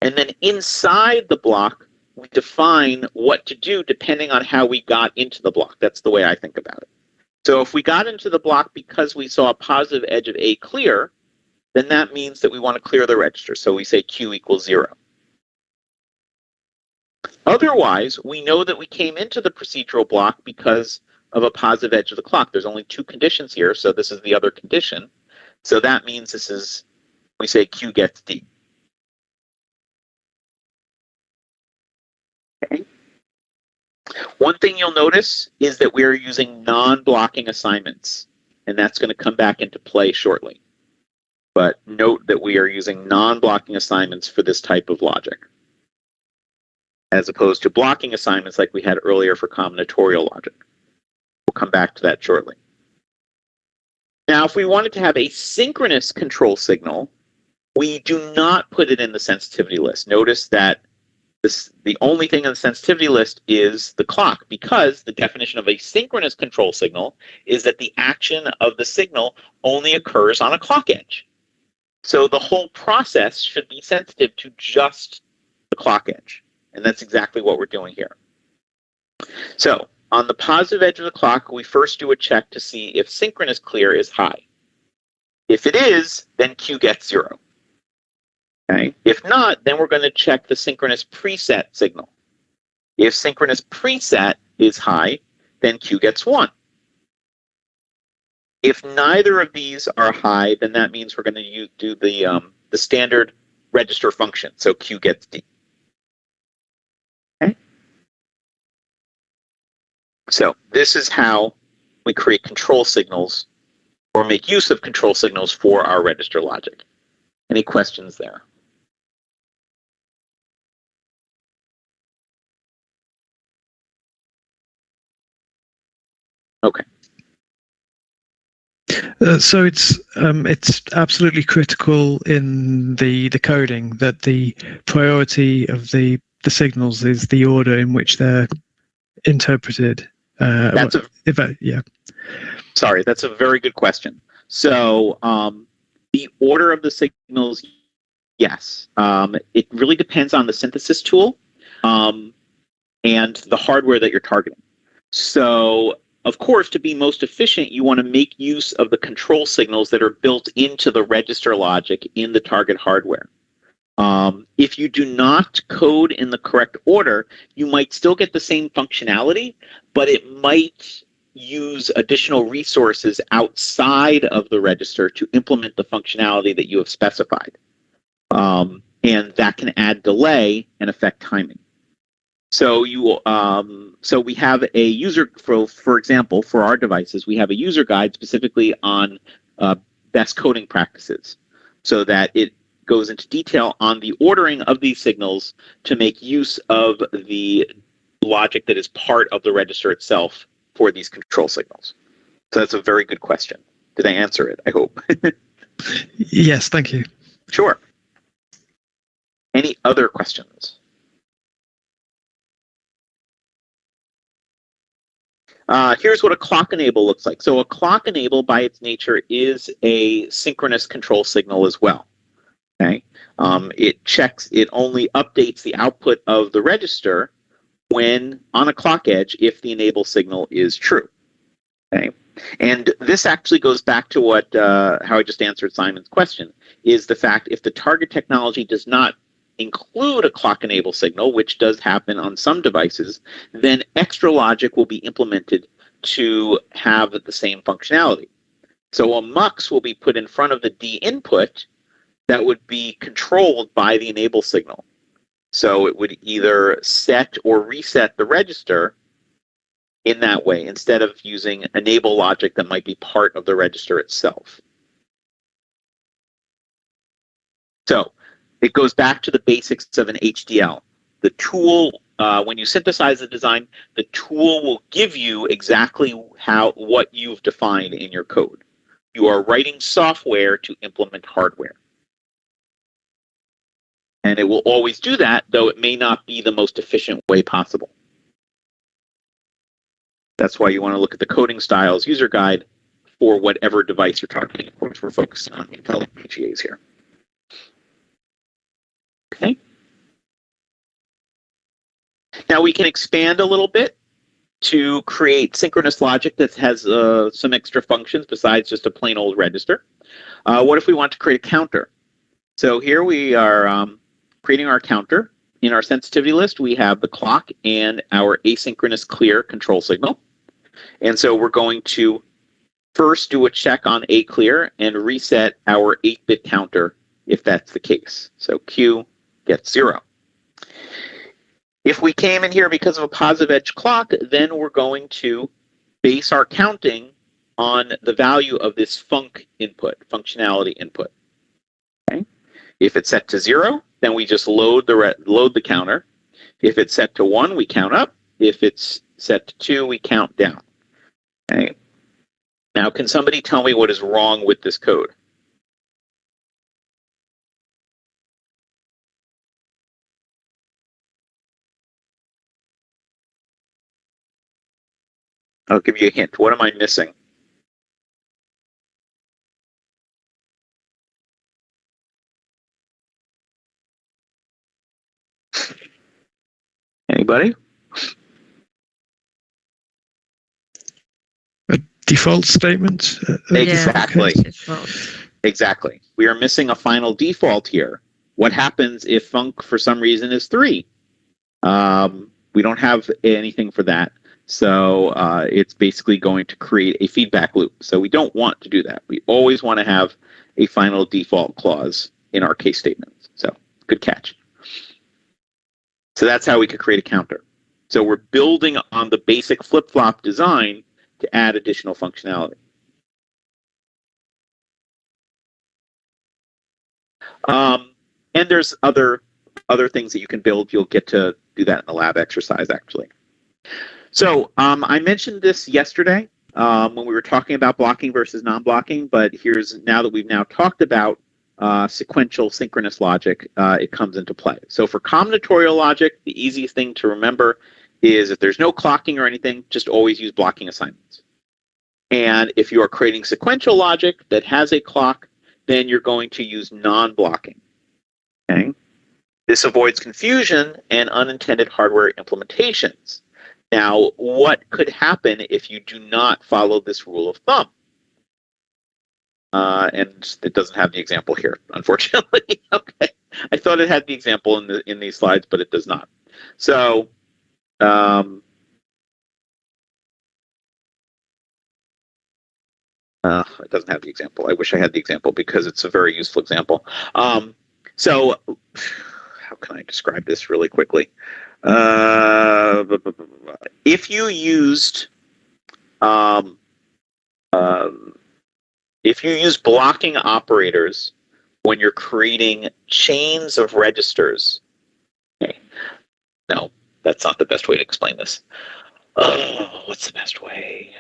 And then inside the block, we define what to do depending on how we got into the block. That's the way I think about it. So if we got into the block because we saw a positive edge of A clear, then that means that we want to clear the register. So we say Q equals 0. Otherwise, we know that we came into the procedural block because of a positive edge of the clock. There's only 2 conditions here, so this is the other condition. So that means this is, we say Q gets D. Okay. One thing you'll notice is that we're using non-blocking assignments, and that's going to come back into play shortly. But note that we are using non-blocking assignments for this type of logic, as opposed to blocking assignments like we had earlier for combinatorial logic. We'll come back to that shortly. Now, if we wanted to have a synchronous control signal, we do not put it in the sensitivity list. Notice that the only thing on the sensitivity list is the clock, because the definition of a synchronous control signal is that the action of the signal only occurs on a clock edge. So the whole process should be sensitive to just the clock edge. And that's exactly what we're doing here. So on the positive edge of the clock, we first do a check to see if synchronous clear is high. If it is, then Q gets 0. Okay. If not, then we're going to check the synchronous preset signal. If synchronous preset is high, then Q gets 1. If neither of these are high, then that means we're going to do the standard register function. So Q gets D. Okay. So this is how we create control signals or make use of control signals for our register logic. Any questions there? Okay. So it's absolutely critical in the decoding that the priority of the signals is the order in which they're interpreted. Yeah. Sorry, that's a very good question. So the order of the signals, yes. It really depends on the synthesis tool and the hardware that you're targeting. So, of course, to be most efficient, you want to make use of the control signals that are built into the register logic in the target hardware. If you do not code in the correct order, you might still get the same functionality, but it might use additional resources outside of the register to implement the functionality that you have specified. And that can add delay and affect timing. So so we have a user, for example, for our devices, we have a user guide specifically on best coding practices, so that it goes into detail on the ordering of these signals to make use of the logic that is part of the register itself for these control signals. So that's a very good question. Did I answer it? I hope. Yes, thank you. Sure. Any other questions? Here's what a clock enable looks like. So a clock enable, by its nature, is a synchronous control signal as well. Okay, it only updates the output of the register when on a clock edge if the enable signal is true. Okay, and this actually goes back to what how I just answered Simon's question, is the fact if the target technology does not include a clock enable signal, which does happen on some devices, then extra logic will be implemented to have the same functionality. So a mux will be put in front of the D input that would be controlled by the enable signal. So it would either set or reset the register in that way, instead of using enable logic that might be part of the register itself. So it goes back to the basics of an HDL. The tool, when you synthesize the design, the tool will give you exactly what you've defined in your code. You are writing software to implement hardware. And it will always do that, though it may not be the most efficient way possible. That's why you want to look at the coding styles user guide for whatever device you're targeting. Of course, we're focusing on intelligent VGAs here. Okay. Now we can expand a little bit to create synchronous logic that has some extra functions besides just a plain old register. What if we want to create a counter? So here we are creating our counter. In our sensitivity list, we have the clock and our asynchronous clear control signal. And so we're going to first do a check on A clear and reset our 8-bit counter if that's the case. So Q gets 0. If we came in here because of a positive edge clock, then we're going to base our counting on the value of this functionality input. Okay? If it's set to 0, then we just load the counter. If it's set to 1, we count up. If it's set to 2, we count down. Okay? Now, can somebody tell me what is wrong with this code? I'll give you a hint. What am I missing? Anybody? A default statement? Exactly. Yeah, default. Exactly. We are missing a final default here. What happens if func for some reason is 3? We don't have anything for that. So it's basically going to create a feedback loop. So we don't want to do that. We always want to have a final default clause in our case statements. So good catch. So that's how we could create a counter. So we're building on the basic flip-flop design to add additional functionality. And there's other things that you can build. You'll get to do that in the lab exercise, actually. So I mentioned this yesterday when we were talking about blocking versus non-blocking, but now that we've now talked about sequential synchronous logic, it comes into play. So for combinatorial logic, the easiest thing to remember is if there's no clocking or anything, just always use blocking assignments. And if you are creating sequential logic that has a clock, then you're going to use non-blocking. Okay? This avoids confusion and unintended hardware implementations. Now, what could happen if you do not follow this rule of thumb? And it doesn't have the example here, unfortunately. Okay, I thought it had the example in these slides, but it does not. So, it doesn't have the example. I wish I had the example because it's a very useful example. So, how can I describe this really quickly? If you used blocking operators when you're creating chains of registers, okay, no, that's not the best way to explain this. What's the best way?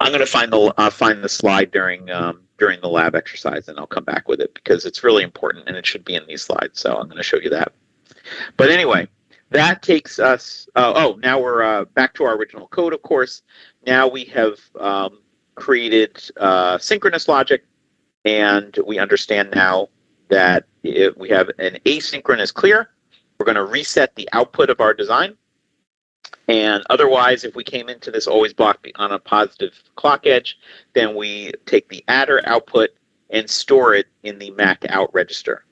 I'm going to find the slide during the lab exercise, and I'll come back with it because it's really important and it should be in these slides. So I'm going to show you that. But anyway, that takes us. Now we're back to our original code. Of course, now we have created synchronous logic, and we understand now that if we have an asynchronous clear, we're going to reset the output of our design. And otherwise, if we came into this always block on a positive clock edge, then we take the adder output and store it in the MAC out register.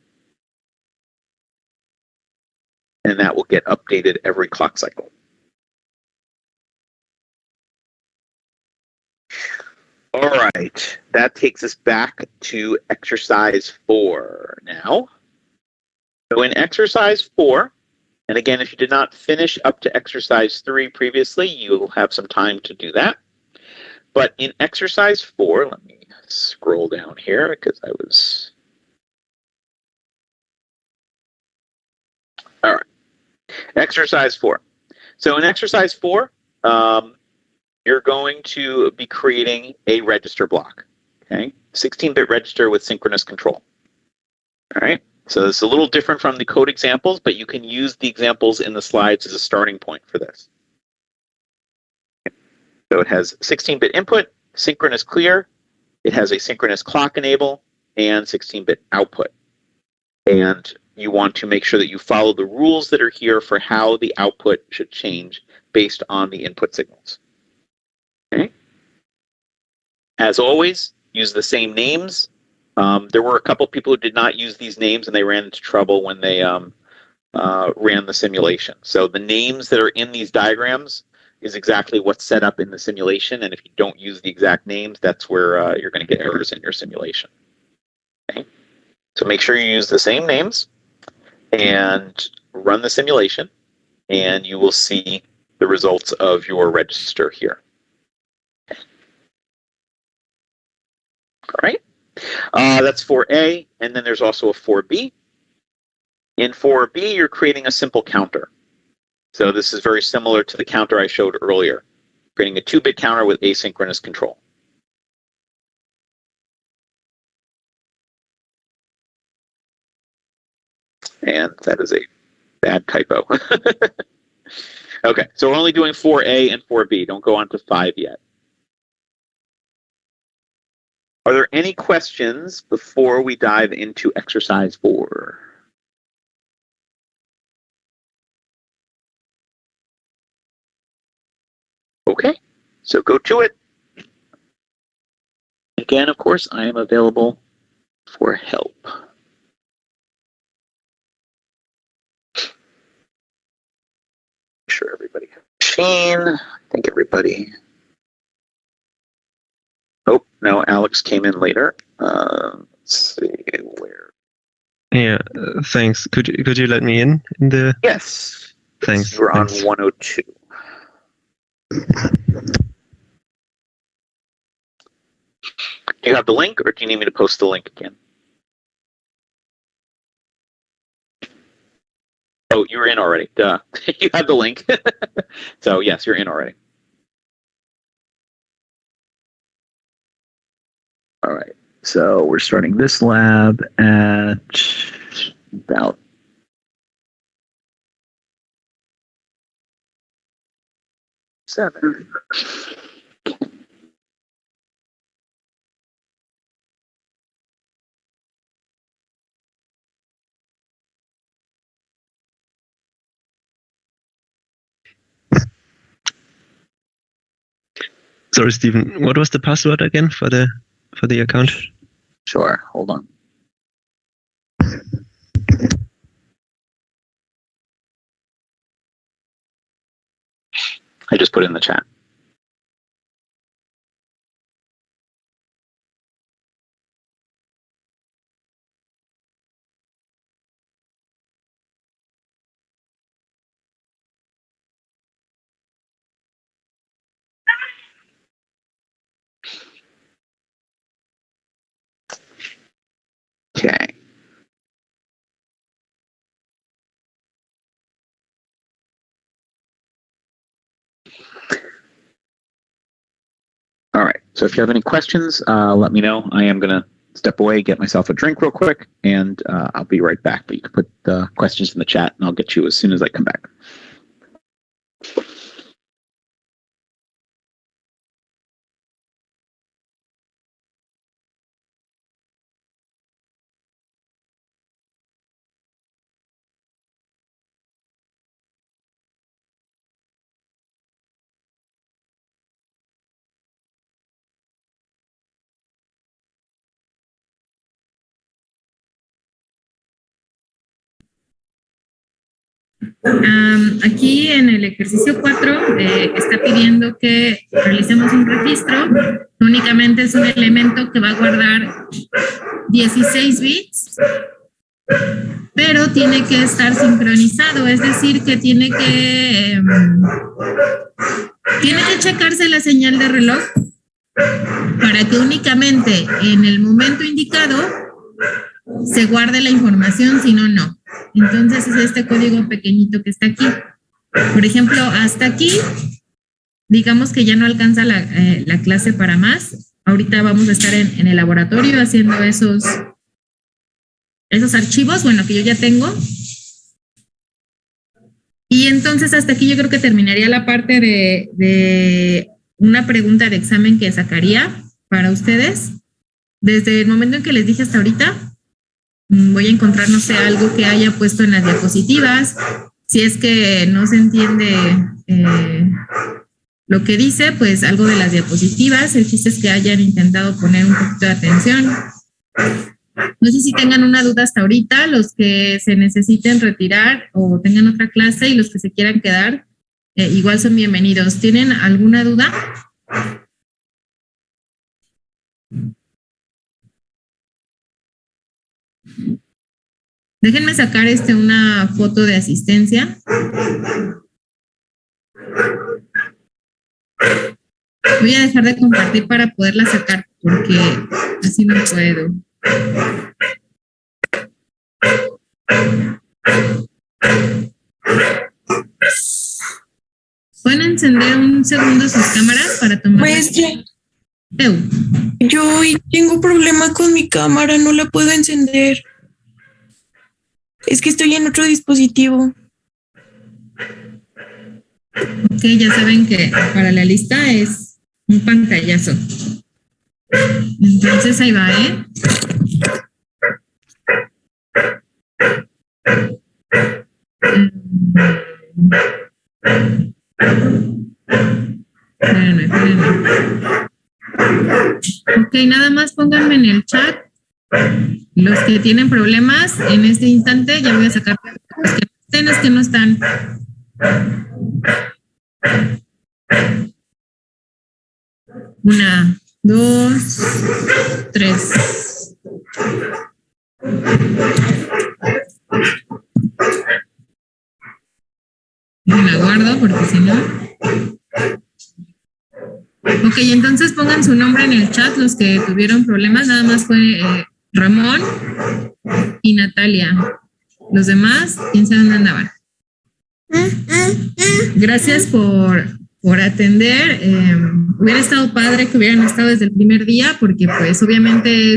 And that will get updated every clock cycle. All right, that takes us back to exercise 4 now. So in exercise 4, and again, if you did not finish up to exercise 3 previously, you'll have some time to do that. But in exercise 4, let me scroll down here because I was... All right, exercise 4. So in exercise 4, you're going to be creating a register block, okay? 16-bit register with synchronous control. All right, so it's a little different from the code examples, but you can use the examples in the slides as a starting point for this. So it has 16-bit input, synchronous clear, it has a synchronous clock enable, and 16-bit output. And you want to make sure that you follow the rules that are here for how the output should change based on the input signals. Okay. As always, use the same names. There were a couple people who did not use these names and they ran into trouble when they ran the simulation. So the names that are in these diagrams is exactly what's set up in the simulation, and if you don't use the exact names, that's where you're going to get errors in your simulation. Okay? So make sure you use the same names and run the simulation, and you will see the results of your register here. All right, that's 4A, and then there's also a 4B. In 4B, you're creating a simple counter. So this is very similar to the counter I showed earlier, creating a 2-bit counter with asynchronous control. And that is a bad typo. Okay, so we're only doing 4A and 4B. Don't go on to 5 yet. Are there any questions before we dive into exercise 4? Okay, so go to it. Again, of course, I am available for help. Make sure everybody has a machine. I think everybody. Oh, no, Alex came in later. Let's see where. Yeah, thanks. Could you let me in the? Yes. Thanks. You're on thanks. 102. Do you have the link, or do you need me to post the link again? Oh, you were in already. Duh. You have the link. So, yes, you're in already. All right. So, we're starting this lab at about 7. Sorry, Stephen. What was the password again for the account? Sure. Hold on. I just put it in the chat. Okay. All right. So if you have any questions, let me know. I am going to step away, get myself a drink real quick, and I'll be right back. But you can put the questions in the chat, and I'll get you as soon as I come back. Aquí en el ejercicio 4 está pidiendo que realicemos un registro. Únicamente es un elemento que va a guardar 16 bits, pero tiene que estar sincronizado, es decir, que tiene que checarse la señal de reloj para que únicamente en el momento indicado se guarde la información, si no, no. Entonces es este código pequeñito que está aquí. Por ejemplo, hasta aquí, digamos que ya no alcanza la clase para más. Ahorita vamos a estar en el laboratorio haciendo esos archivos, bueno, que yo ya tengo. Y entonces hasta aquí yo creo que terminaría la parte de una pregunta de examen que sacaría para ustedes. Desde el momento en que les dije hasta ahorita, Voy a encontrar, no sé, algo que haya puesto en las diapositivas. Si es que no se entiende lo que dice, pues algo de las diapositivas. El chiste es que hayan intentado poner un poquito de atención. No sé si tengan una duda hasta ahorita, los que se necesiten retirar o tengan otra clase y los que se quieran quedar, igual son bienvenidos. ¿Tienen alguna duda? Déjenme sacar una foto de asistencia. Voy a dejar de compartir para poderla sacar porque así no puedo. ¿Pueden encender un segundo sus cámaras para tomar? Maestra, yo hoy tengo problema con mi cámara, no la puedo encender. Es que estoy en otro dispositivo. Ok, ya saben que para la lista es un pantallazo. Entonces ahí va, ¿eh? Espérenme. Ok, nada más pónganme en el chat los que tienen problemas en este instante. Ya voy a sacar los que estén, los que no están. Una, dos, tres. Me la guardo porque si no. Ok, entonces pongan su nombre en el chat los que tuvieron problemas. Nada más fue Ramón y Natalia. Los demás, quién sabe dónde andaban. Gracias por atender. Hubiera estado padre que hubieran estado desde el primer día porque pues obviamente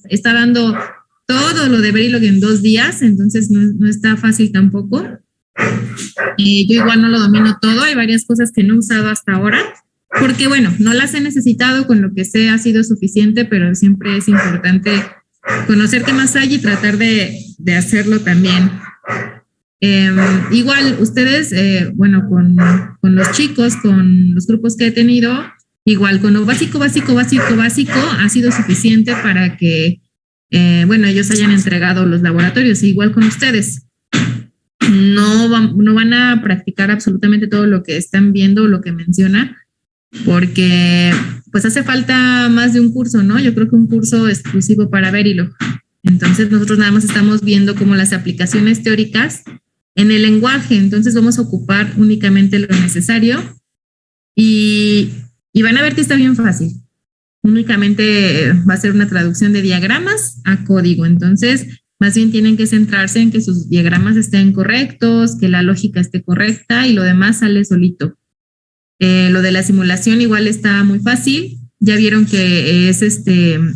está dando todo lo de Verilog en 2 días, entonces no está fácil tampoco. Yo igual no lo domino todo, hay varias cosas que no he usado hasta ahora, porque bueno, no las he necesitado, con lo que sé ha sido suficiente, pero siempre es importante conocer qué más hay y tratar de hacerlo también. Igual ustedes, bueno, con los chicos, con los grupos que he tenido, igual con lo básico ha sido suficiente para que, bueno, ellos hayan entregado los laboratorios, igual con ustedes. No van a practicar absolutamente todo lo que están viendo o lo que menciona, porque pues hace falta más de un curso, ¿no? Yo creo que un curso exclusivo para Verilog. Entonces nosotros nada más estamos viendo como las aplicaciones teóricas en el lenguaje, entonces vamos a ocupar únicamente lo necesario y van a ver que está bien fácil. Únicamente va a ser una traducción de diagramas a código, entonces más bien tienen que centrarse en que sus diagramas estén correctos, que la lógica esté correcta y lo demás sale solito. Lo de la simulación igual está muy fácil. Ya vieron que es diagrama